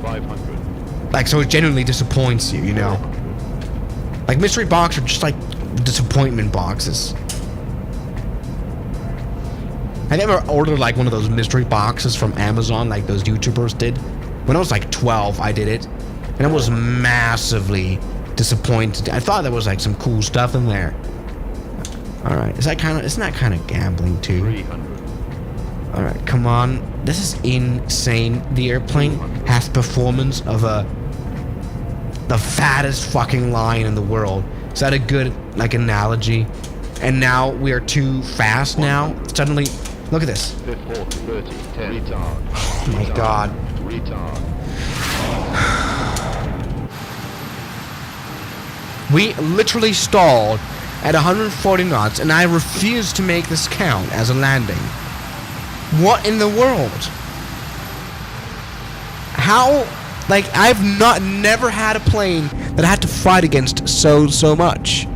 500. Like, so it genuinely disappoints you, you know? Like, mystery box are just like disappointment boxes. I never ordered like one of those mystery boxes from Amazon like those YouTubers did. When I was like 12, I did it, and I was massively disappointed. I thought there was like some cool stuff in there. All right, isn't that kind of gambling too? 300. All right, come on. This is insane. The airplane has performance of the fattest fucking lion in the world. Is that a good like analogy? And now we are too fast now. Suddenly, look at this. 50, 30, 10. Retard. Oh my god. Retard. We literally stalled at 140 knots, and I refuse to make this count as a landing. What in the world? How? Like, I've never had a plane that I had to fight against so much.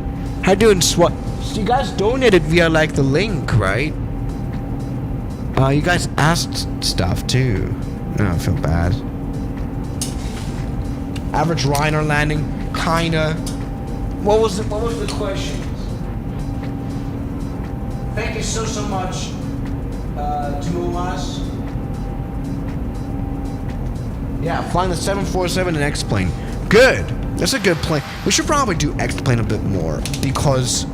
How doing SWAT? So you guys donated via like the link, right? You guys asked stuff too. Oh, I feel bad. Average Reiner landing, kinda. What was the question? Thank you so much, Tumas. Yeah, flying the 747 and X-Plane. Good. That's a good plane. We should probably do X-Plane a bit more because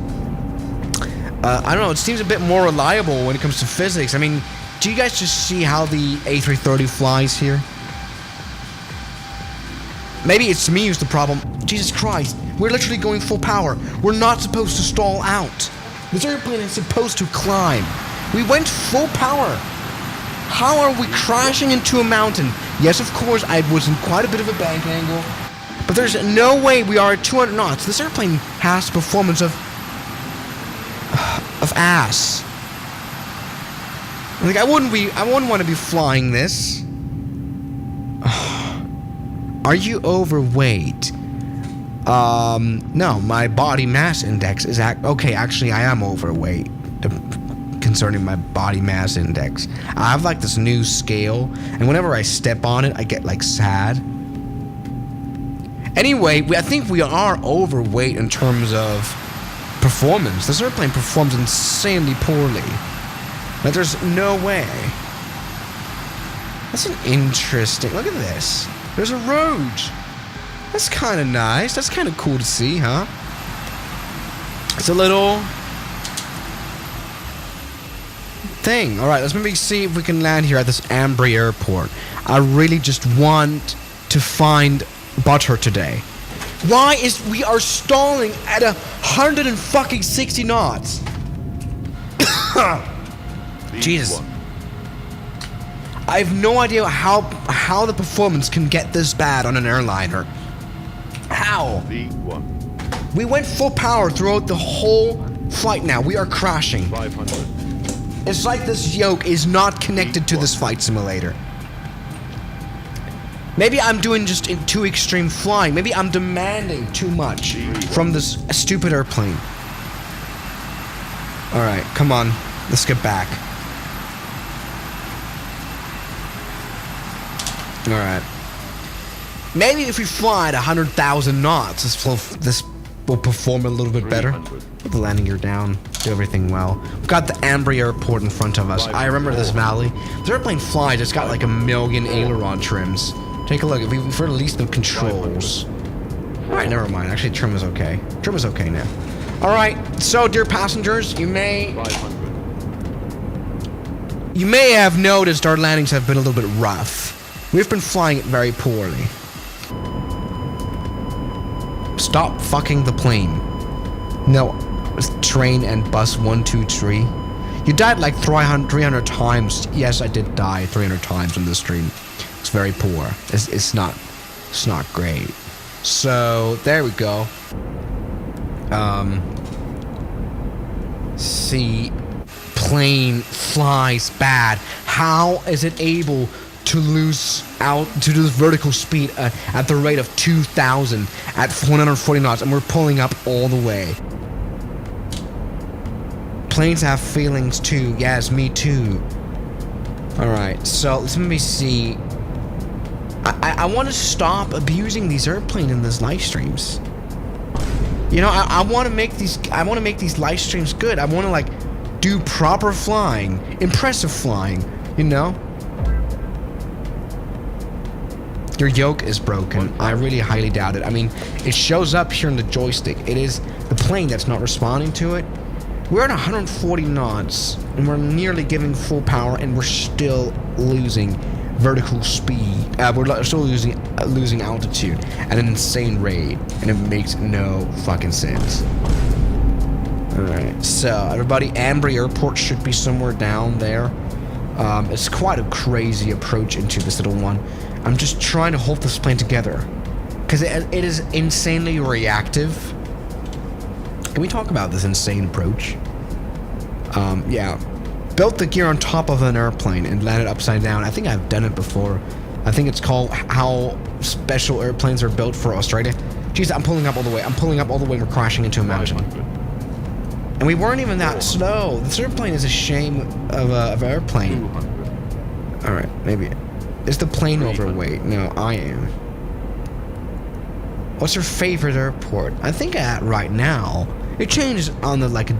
I don't know, it seems a bit more reliable when it comes to physics. I mean, do you guys just see how the A330 flies here? Maybe it's me who's the problem. Jesus Christ. We're literally going full power. We're not supposed to stall out. This airplane is supposed to climb. We went full power. How are we crashing into a mountain? Yes, of course, I was in quite a bit of a bank angle. But there's no way we are at 200 knots. This airplane has performance of ass. Like, I wouldn't want to be flying this. Are you overweight? No, my body mass index is okay, actually I am overweight concerning my body mass index. I have like this new scale, and whenever I step on it, I get like sad. Anyway, I think we are overweight in terms of performance. This airplane performs insanely poorly. Like, there's no way. That's an interesting, look at this. There's a road. That's kind of nice. That's kind of cool to see, huh? It's a little thing. All right, let's maybe see if we can land here at this Ambry airport. I really just want to find butter today. Why is we are stalling at 160 knots? Jesus. I have no idea how the performance can get this bad on an airliner. How? V1. We went full power throughout the whole flight now. We are crashing. 500. It's like this yoke is not connected to this flight simulator. Maybe I'm doing just too extreme flying. Maybe I'm demanding too much from this stupid airplane. Alright, come on. Let's get back. Alright. Maybe if we fly at 100,000 knots, this will perform a little bit better. Put the landing gear down, do everything well. We've got the Ambry airport in front of us. I remember this valley. This airplane flies, it's got like 1 million aileron trims. Take a look, if we release the controls. Alright, never mind. Actually, trim is okay. Trim is okay now. Alright, so dear passengers, you may have noticed our landings have been a little bit rough. We've been flying it very poorly. Stop fucking the plane. No, train and bus 1, 2, 3. You died like 300 times. Yes, I did die 300 times on this stream. It's very poor. It's not great. So there we go. See, plane flies bad. How is it able to lose vertical speed at the rate of 2,000 at 140 knots, and we're pulling up all the way? Planes have feelings too. Yes, me too. Alright, so let's maybe see. I want to stop abusing these airplanes in these live streams. You know, I want to make these live streams good. I want to like do proper flying, impressive flying, you know? Your yoke is broken. I really highly doubt it. I mean, it shows up here in the joystick. It is the plane that's not responding to it. We're at 140 knots, and we're nearly giving full power, and we're still losing vertical speed. We're still losing altitude at an insane rate, and it makes no fucking sense. Alright, so everybody, Ambry Airport should be somewhere down there. It's quite a crazy approach into this little one. I'm just trying to hold this plane together, because it is insanely reactive. Can we talk about this insane approach? Yeah. Built the gear on top of an airplane and landed upside down. I think I've done it before. I think it's called how special airplanes are built for Australia. Jeez, I'm pulling up all the way. We're crashing into a mountain. And we weren't even that slow. This airplane is a shame of an airplane. Alright, maybe. Is the plane overweight? No, I am. What's your favorite airport? I think right now, it changes on the like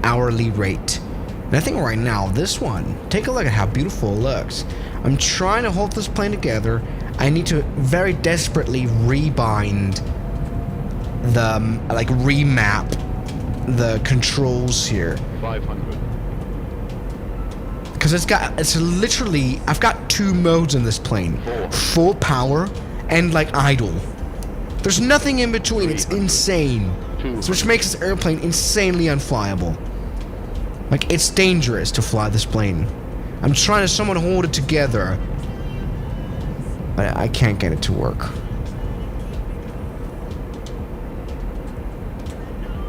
hourly rate. And I think right now, this one, take a look at how beautiful it looks. I'm trying to hold this plane together. I need to very desperately rebind the, like remap the controls here. 500. Because it's literally, I've got 2 modes in this plane. Full power and like idle. There's nothing in between. It's insane. So which makes this airplane insanely unflyable. Like, it's dangerous to fly this plane. I'm trying to someone hold it together. I can't get it to work.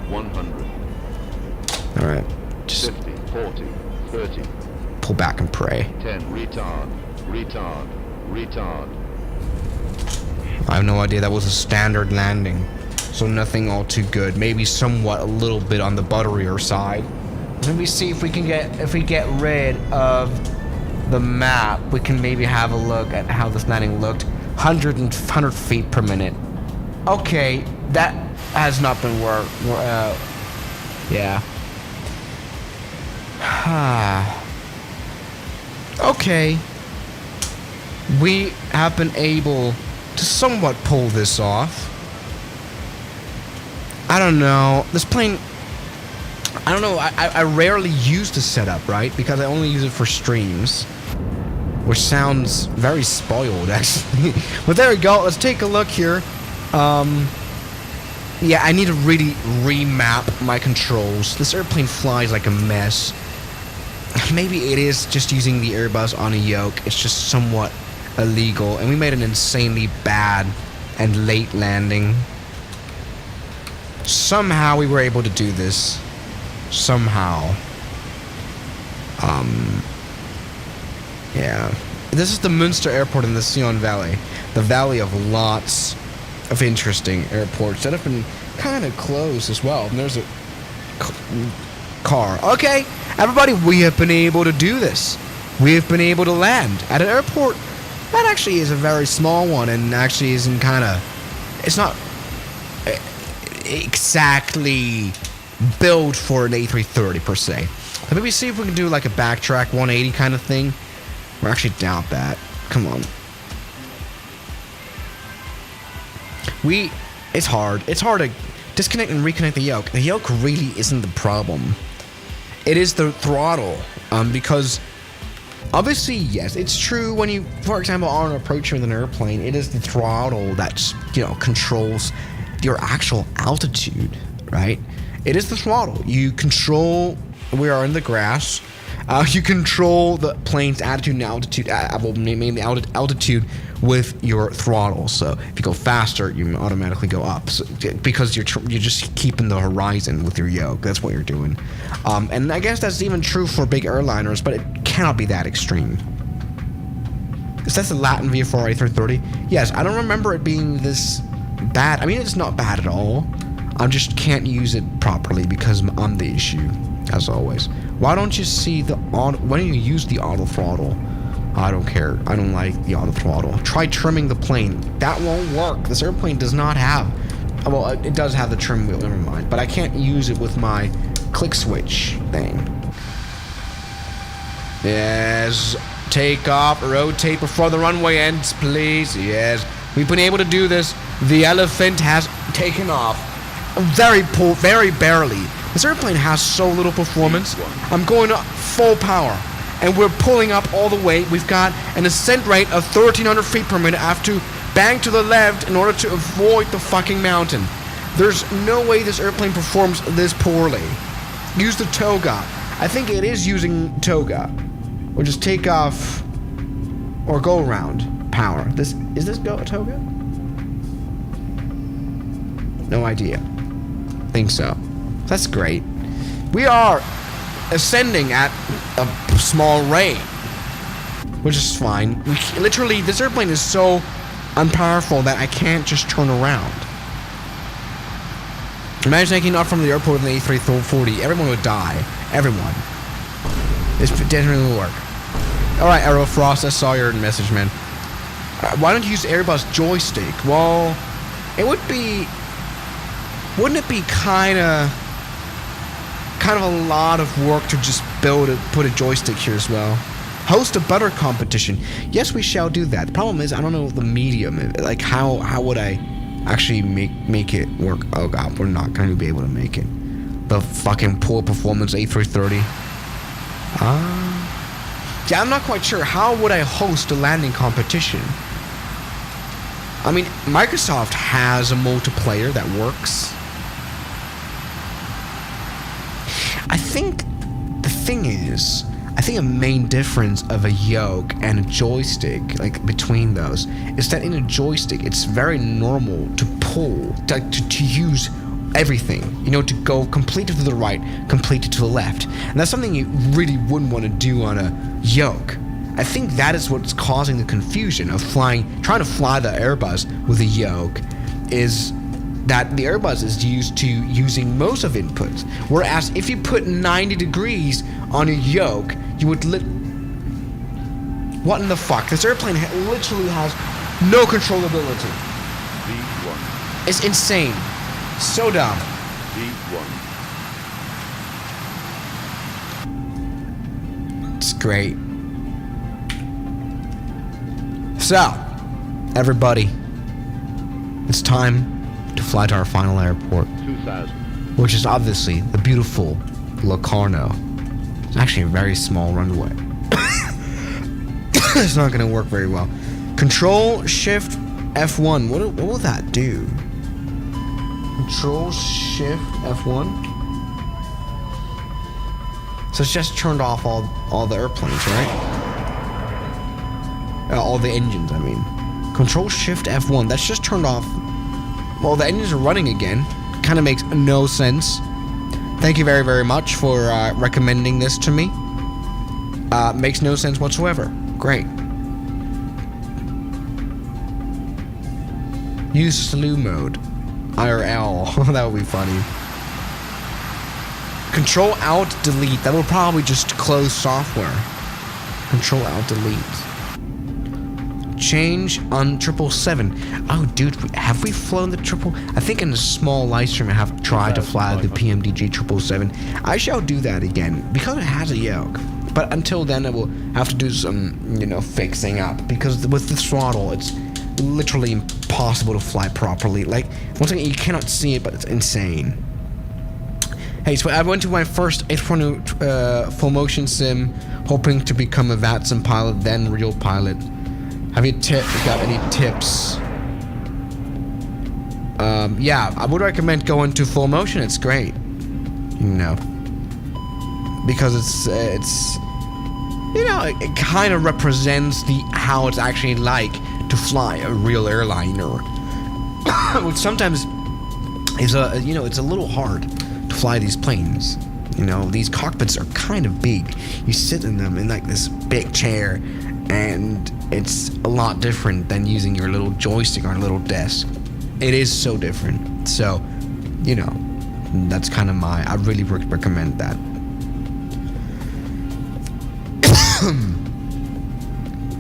100. Alright. Just 50, 40, 30. pull back and pray. 10. Retard. Retard. Retard. I have no idea. That was a standard landing. So nothing all too good. Maybe somewhat a little bit on the butterier side. Let me see if we can if we get rid of the map, we can maybe have a look at how this landing looked. 100 feet per minute. Okay, that has not been worked. Yeah. Okay. We have been able to somewhat pull this off. I don't know. This plane... I don't know. I rarely use the setup, right? Because I only use it for streams. Which sounds very spoiled, actually. But there we go. Let's take a look here. Yeah, I need to really remap my controls. This airplane flies like a mess. Maybe it is just using the Airbus on a yoke. It's just somewhat illegal. And we made an insanely bad and late landing. Somehow we were able to do this. Somehow. Yeah. This is the Münster Airport in the Sion Valley. The valley of lots of interesting airports that have been kind of closed as well. And there's a car. Okay, everybody, we have been able to do this. We have been able to land at an airport that actually is a very small one and actually isn't kind of... It's not exactly built for an A330 per se. Let me see if we can do like a backtrack 180 kind of thing. I actually doubt that. Come on. It's hard. It's hard to disconnect and reconnect the yoke. The yoke really isn't the problem. It is the throttle. Because obviously, yes, it's true when you, for example, are approaching with an airplane, it is the throttle that, controls your actual altitude, right? It is the throttle. You control, we are in the grass. You control the plane's attitude and altitude, mainly altitude with your throttle. So if you go faster, you automatically go up. So, because you're just keeping the horizon with your yoke. That's what you're doing. And I guess that's even true for big airliners, but it cannot be that extreme. Is that the Latin VFR A330? Yes, I don't remember it being this bad. I mean, it's not bad at all. I just can't use it properly because I'm the issue, as always. Why don't you see the auto? Why don't you use the auto throttle? I don't care. I don't like the auto throttle. Try trimming the plane. That won't work. This airplane does not have. Well, it does have the trim wheel. Never mind. But I can't use it with my click switch thing. Yes. Take off. Rotate before the runway ends, please. Yes. We've been able to do this. The elephant has taken off. Very barely. This airplane has so little performance. I'm going up full power, and we're pulling up all the way. We've got an ascent rate of 1,300 feet per minute. I have to bang to the left in order to avoid the fucking mountain. There's no way this airplane performs this poorly. Use the toga. I think it is using toga. Or just take off, or go around power. Is this toga? No idea. Think so. That's great. We are ascending at a small rate, which is fine. Literally, this airplane is so unpowerful that I can't just turn around. Imagine taking off from the airport with an A340. Everyone would die. Everyone. This didn't really work. Alright, Aerofrost, I saw your message, man. Why don't you use Airbus joystick? Well, it would be... Wouldn't it be kind of a lot of work to just put a joystick here as well? Host a butter competition. Yes, we shall do that. The problem is I don't know the medium. Like how would I actually make it work? Oh god, we're not going to be able to make it. The fucking poor performance A330. Yeah, I'm not quite sure. How would I host a landing competition? I mean, Microsoft has a multiplayer that works. I think the thing is, I think a main difference of a yoke and a joystick, like between those, is that in a joystick, it's very normal to pull, to use everything, you know, to go completely to the right, completely to the left. And that's something you really wouldn't want to do on a yoke. I think that is what's causing the confusion of trying to fly the Airbus with a yoke, is that the Airbus is used to using most of inputs. Whereas if you put 90 degrees on a yoke, you would what in the fuck? This airplane literally has no controllability. V1. It's insane. So dumb. V1. It's great. So, everybody, it's time to fly to our final airport, 2000. which is obviously the beautiful Locarno. It's actually a very small runway. It's not going to work very well. Control Shift F1. What will that do? Control Shift F1. So it's just turned off all the airplanes, right? All the engines, I mean. Control Shift F1. That's just turned off. Well, the engines are running again. Kind of makes no sense. Thank you very, very much for recommending this to me. Makes no sense whatsoever. Great. Use slew mode. IRL. That would be funny. Control Alt Delete. That will probably just close software. Control Alt Delete. Change on 777. Oh, dude, have we flown the triple? I think in a small live stream I have tried to fly the PMDG 777. I shall do that again because it has a yoke. But until then, I will have to do some, you know, fixing up, because with the throttle, it's literally impossible to fly properly. Like, once again, you cannot see it, but it's insane. Hey, so I went to my first H1 full motion sim, hoping to become a VATSIM pilot, then real pilot. Have you got any tips? Yeah, I would recommend going to full motion. It's great, you know, because it's you know, it kind of represents how it's actually like to fly a real airliner, which sometimes is it's a little hard to fly these planes. You know, these cockpits are kind of big. You sit in them in like this big chair, and it's a lot different than using your little joystick on a little desk. It is so different. So, you know, that's kind of I really recommend that.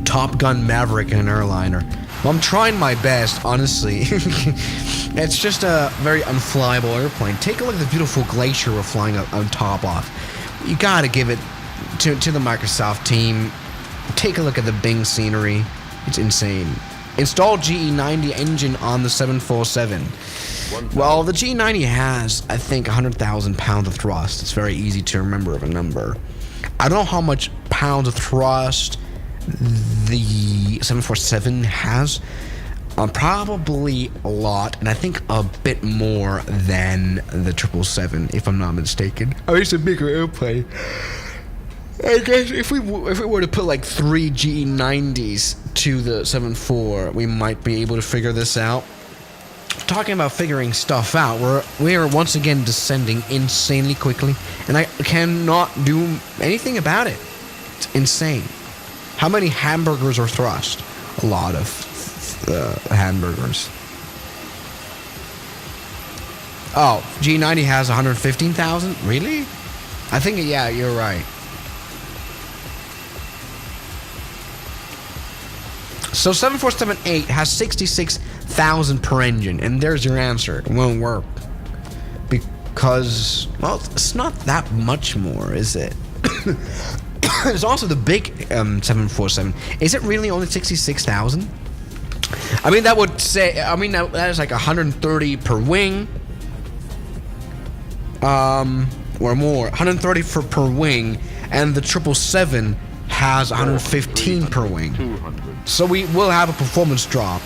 Top Gun Maverick in an airliner. Well, I'm trying my best, honestly. It's just a very unflyable airplane. Take a look at the beautiful glacier we're flying on top of. You gotta give it to the Microsoft team. Take a look at the Bing scenery. It's insane. Install GE90 engine on the 747. Well, the GE90 has, I think, 100,000 pounds of thrust. It's very easy to remember of a number. I don't know how much pounds of thrust the 747 has. Probably a lot, and I think a bit more than the 777, if I'm not mistaken. I mean, it's a bigger airplane. I guess if we were to put like 3 GE90s to the 74, we might be able to figure this out. Talking about figuring stuff out, we are once again descending insanely quickly, and I cannot do anything about it. It's insane. How many hamburgers are thrust? A lot of hamburgers. Oh, G90 has 115,000? Really? I think, yeah, you're right. So 747-8 has 66,000 per engine, and there's your answer. It won't work. Because, well, it's not that much more, is it? There's also the big 747. Is it really only 66,000? I mean, that would say, I mean, that is like 130 per wing. Or more. 130 per wing, and the 777 has 115 per wing. 200. So we will have a performance drop.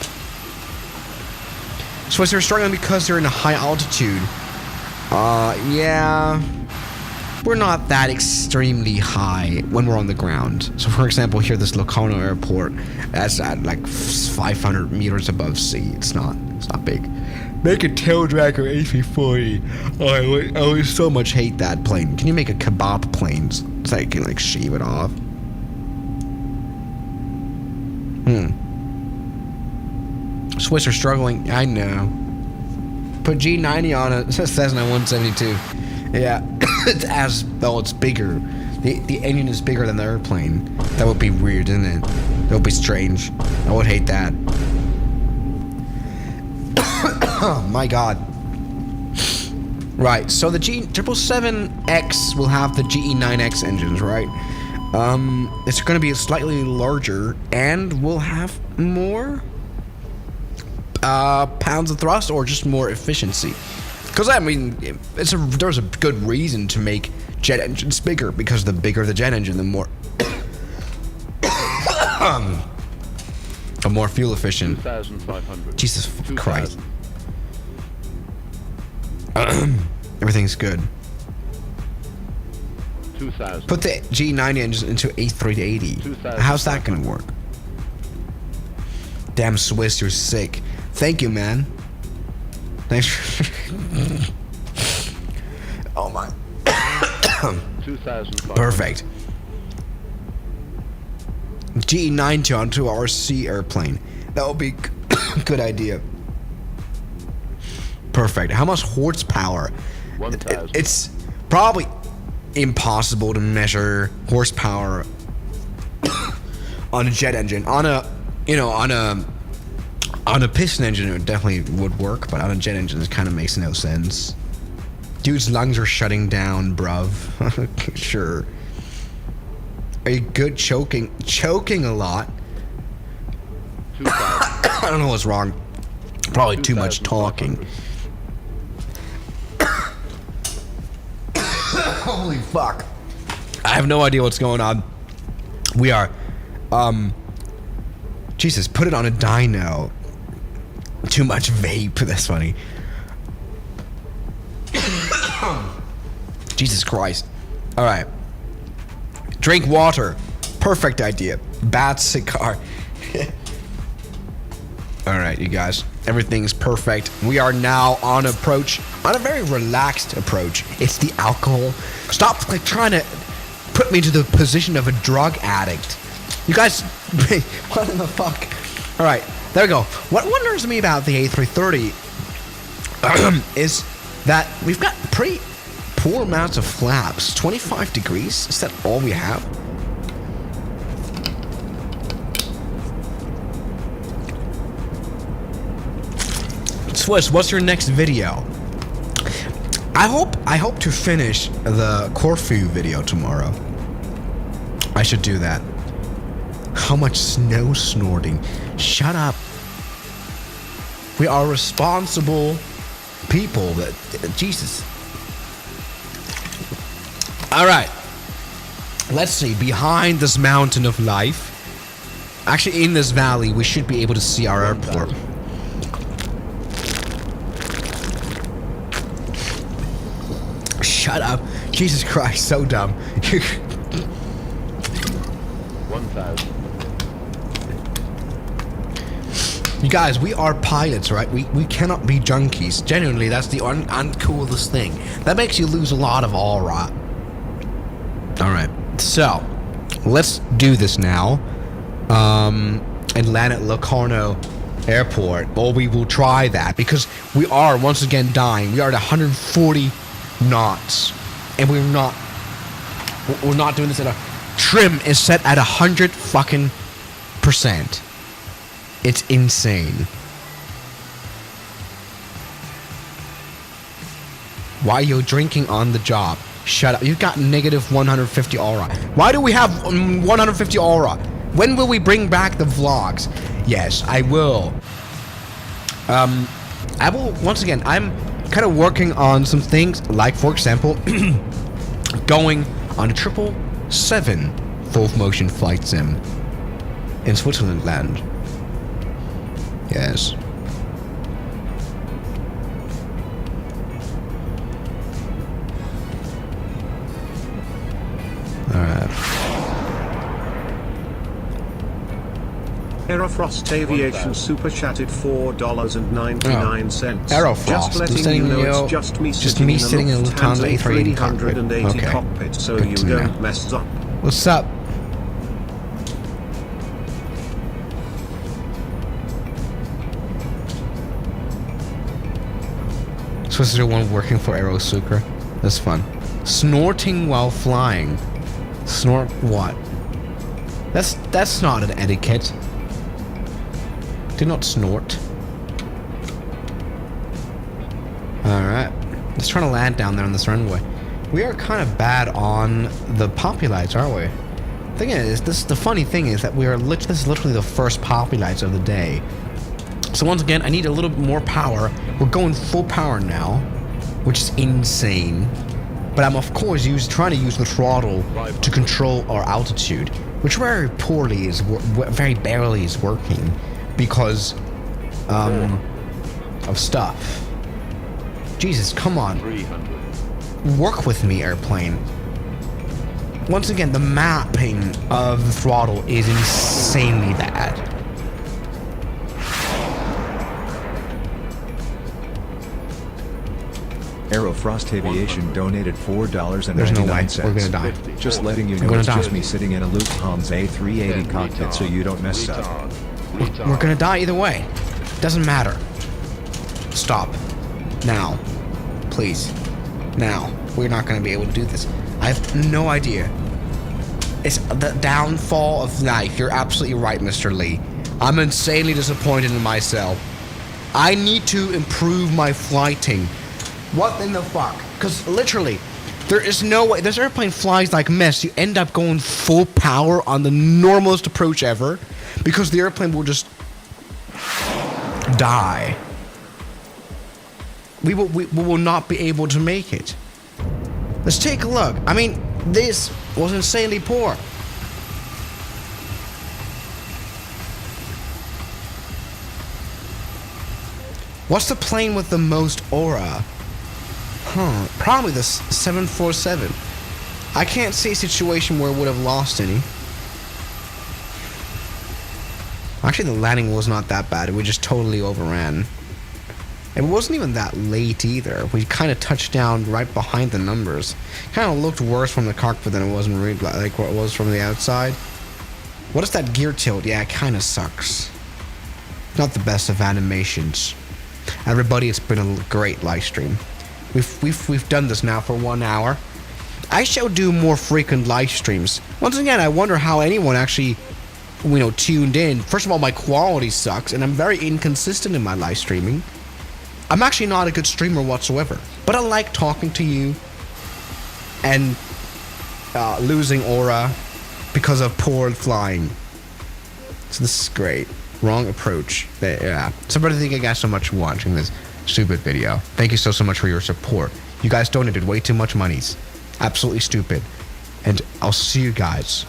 So they're struggling because they're in a high altitude. Yeah. We're not that extremely high when we're on the ground. So for example, here, this Locarno airport, that's at like 500 meters above sea. It's not big. Make a tail dragger A340. I always so much hate that plane. Can you make a kebab plane so I can like shave it off? Swiss are struggling. I know. Put G90 on a Cessna 172. Yeah, it's as though it's bigger. The engine is bigger than the airplane. That would be weird, isn't it? That would be strange. I would hate that. Oh my god. Right, so the G777X will have the GE9X engines, right? It's going to be slightly larger and will have more pounds of thrust, or just more efficiency. Because I mean, there's a good reason to make jet engines bigger, because the bigger the jet engine, the more more fuel efficient. 2,500. Jesus Christ. Everything's good. 2,000. Put the G90 engine into A380. How's that gonna work? Damn Swiss, you're sick. Thank you, man. Thanks for oh my. 2,500. Perfect. GE90 onto our RC airplane. That would be a good idea. Perfect. How much horsepower? 1,000. It's probably impossible to measure horsepower on a jet engine. On a piston engine, it definitely would work, but on a jet engine, it kind of makes no sense. Dude's lungs are shutting down, bruv. Sure. Are you good choking? Choking a lot. 2,000. I don't know what's wrong. Probably too much talking. Holy fuck. I have no idea what's going on. We are, Jesus, put it on a dyno. Too much vape, that's funny. Jesus Christ. Alright. Drink water. Perfect idea. Bad cigar. Alright, you guys. Everything's perfect. We are now on approach. On a very relaxed approach. It's the alcohol. Stop like trying to put me into the position of a drug addict. You guys, what in the fuck? Alright, there we go. What wonders me about the A330 is that we've got pretty poor amounts of flaps. 25 degrees? Is that all we have? Swiss, what's your next video? I hope to finish the Corfu video tomorrow. I should do that. How much snow snorting? Shut up. We are responsible people. That Jesus. All right. Let's see. Behind this mountain of life, actually in this valley, we should be able to see our airport. Shut up. Jesus Christ, so dumb. 1,000. You guys, we are pilots, right? We cannot be junkies. Genuinely, that's the uncoolest thing. That makes you lose a lot of aura. Alright, so let's do this now. And land at Locarno Airport. Or we will try that because we are once again dying. We are at 140 knots. And we're not doing this at a trim is set at 100 fucking %. It's insane. Why are you drinking on the job? Shut up. You've got negative 150 aura. Why do we have 150 aura? When will we bring back the vlogs? Yes, I will. I will, once again, I'm kind of working on some things, like, for example, going on a 777 full motion flight sim in Switzerland land. Yes. Aerofrost Aviation super chatted $4.99. Aerofrost. Just letting you know it's just me sitting in a Lufthansa A380 cockpit. cockpit, so Good you to know. don't mess up. What's up? Supposed to do one working for Aerosucre. That's fun. Snorting while flying. Snort what? That's not an etiquette. Do not snort. Alright. Let's try to land down there on this runway. We are kind of bad on the poppy lights, aren't we? Thing is, the funny thing is that this is literally the first poppy lights of the day. So once again, I need a little bit more power. We're going full power now, which is insane. But I'm of course trying to use the throttle to control our altitude, which very poorly very barely is working because of stuff. Jesus, come on. 300. Work with me, airplane. Once again, the mapping of the throttle is insanely bad. Aerofrost Aviation donated $4.99. There's no way. We're gonna die. Just letting you We're know gonna it's die. just me sitting in a Lufthansa A380 cockpit so you don't mess up. We're gonna die either way. Doesn't matter. Stop. Now. Please. Now. We're not gonna be able to do this. I have no idea. It's the downfall of life. You're absolutely right, Mr. Lee. I'm insanely disappointed in myself. I need to improve my flighting. What in the fuck? Because literally, there is no way. This airplane flies like mess. You end up going full power on the normalest approach ever because the airplane will just die. We will not be able to make it. Let's take a look. I mean, this was insanely poor. What's the plane with the most aura? Probably the 747. I can't see a situation where it would have lost any. Actually, the landing was not that bad. We just totally overran. It wasn't even that late either. We kind of touched down right behind the numbers. Kind of looked worse from the cockpit than it was in like what it was from the outside. What is that gear tilt? Yeah, it kind of sucks. Not the best of animations. Everybody, it's been a great live stream. We've done this now for 1 hour. I shall do more frequent live streams. Once again, I wonder how anyone actually, tuned in. First of all, my quality sucks, and I'm very inconsistent in my live streaming. I'm actually not a good streamer whatsoever, but I like talking to you and losing aura because of poor flying. So this is great. Wrong approach. Yeah. Somebody, thank you guys so much for watching this stupid video. Thank you so much for your support. You guys donated way too much monies. Absolutely stupid. And I'll see you guys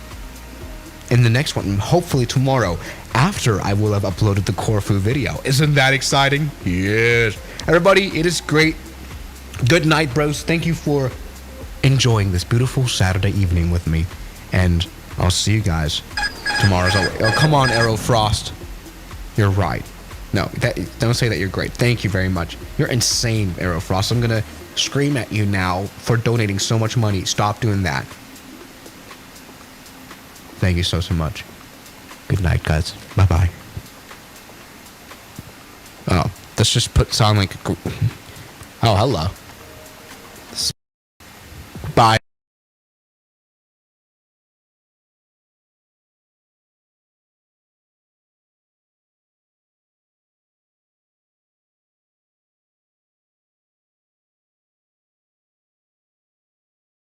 in the next one, hopefully tomorrow, after I will have uploaded the Corfu video. Isn't that exciting? Yes. Everybody, it is great. Good night, bros. Thank you for enjoying this beautiful Saturday evening with me. And I'll see you guys tomorrow. Oh, come on, Aerofrost. You're right. No, don't say that you're great. Thank you very much. You're insane, Aerofrost. I'm gonna scream at you now for donating so much money. Stop doing that. Thank you so much. Good night, guys. Bye-bye. Oh, let's just sound like... Oh, hello.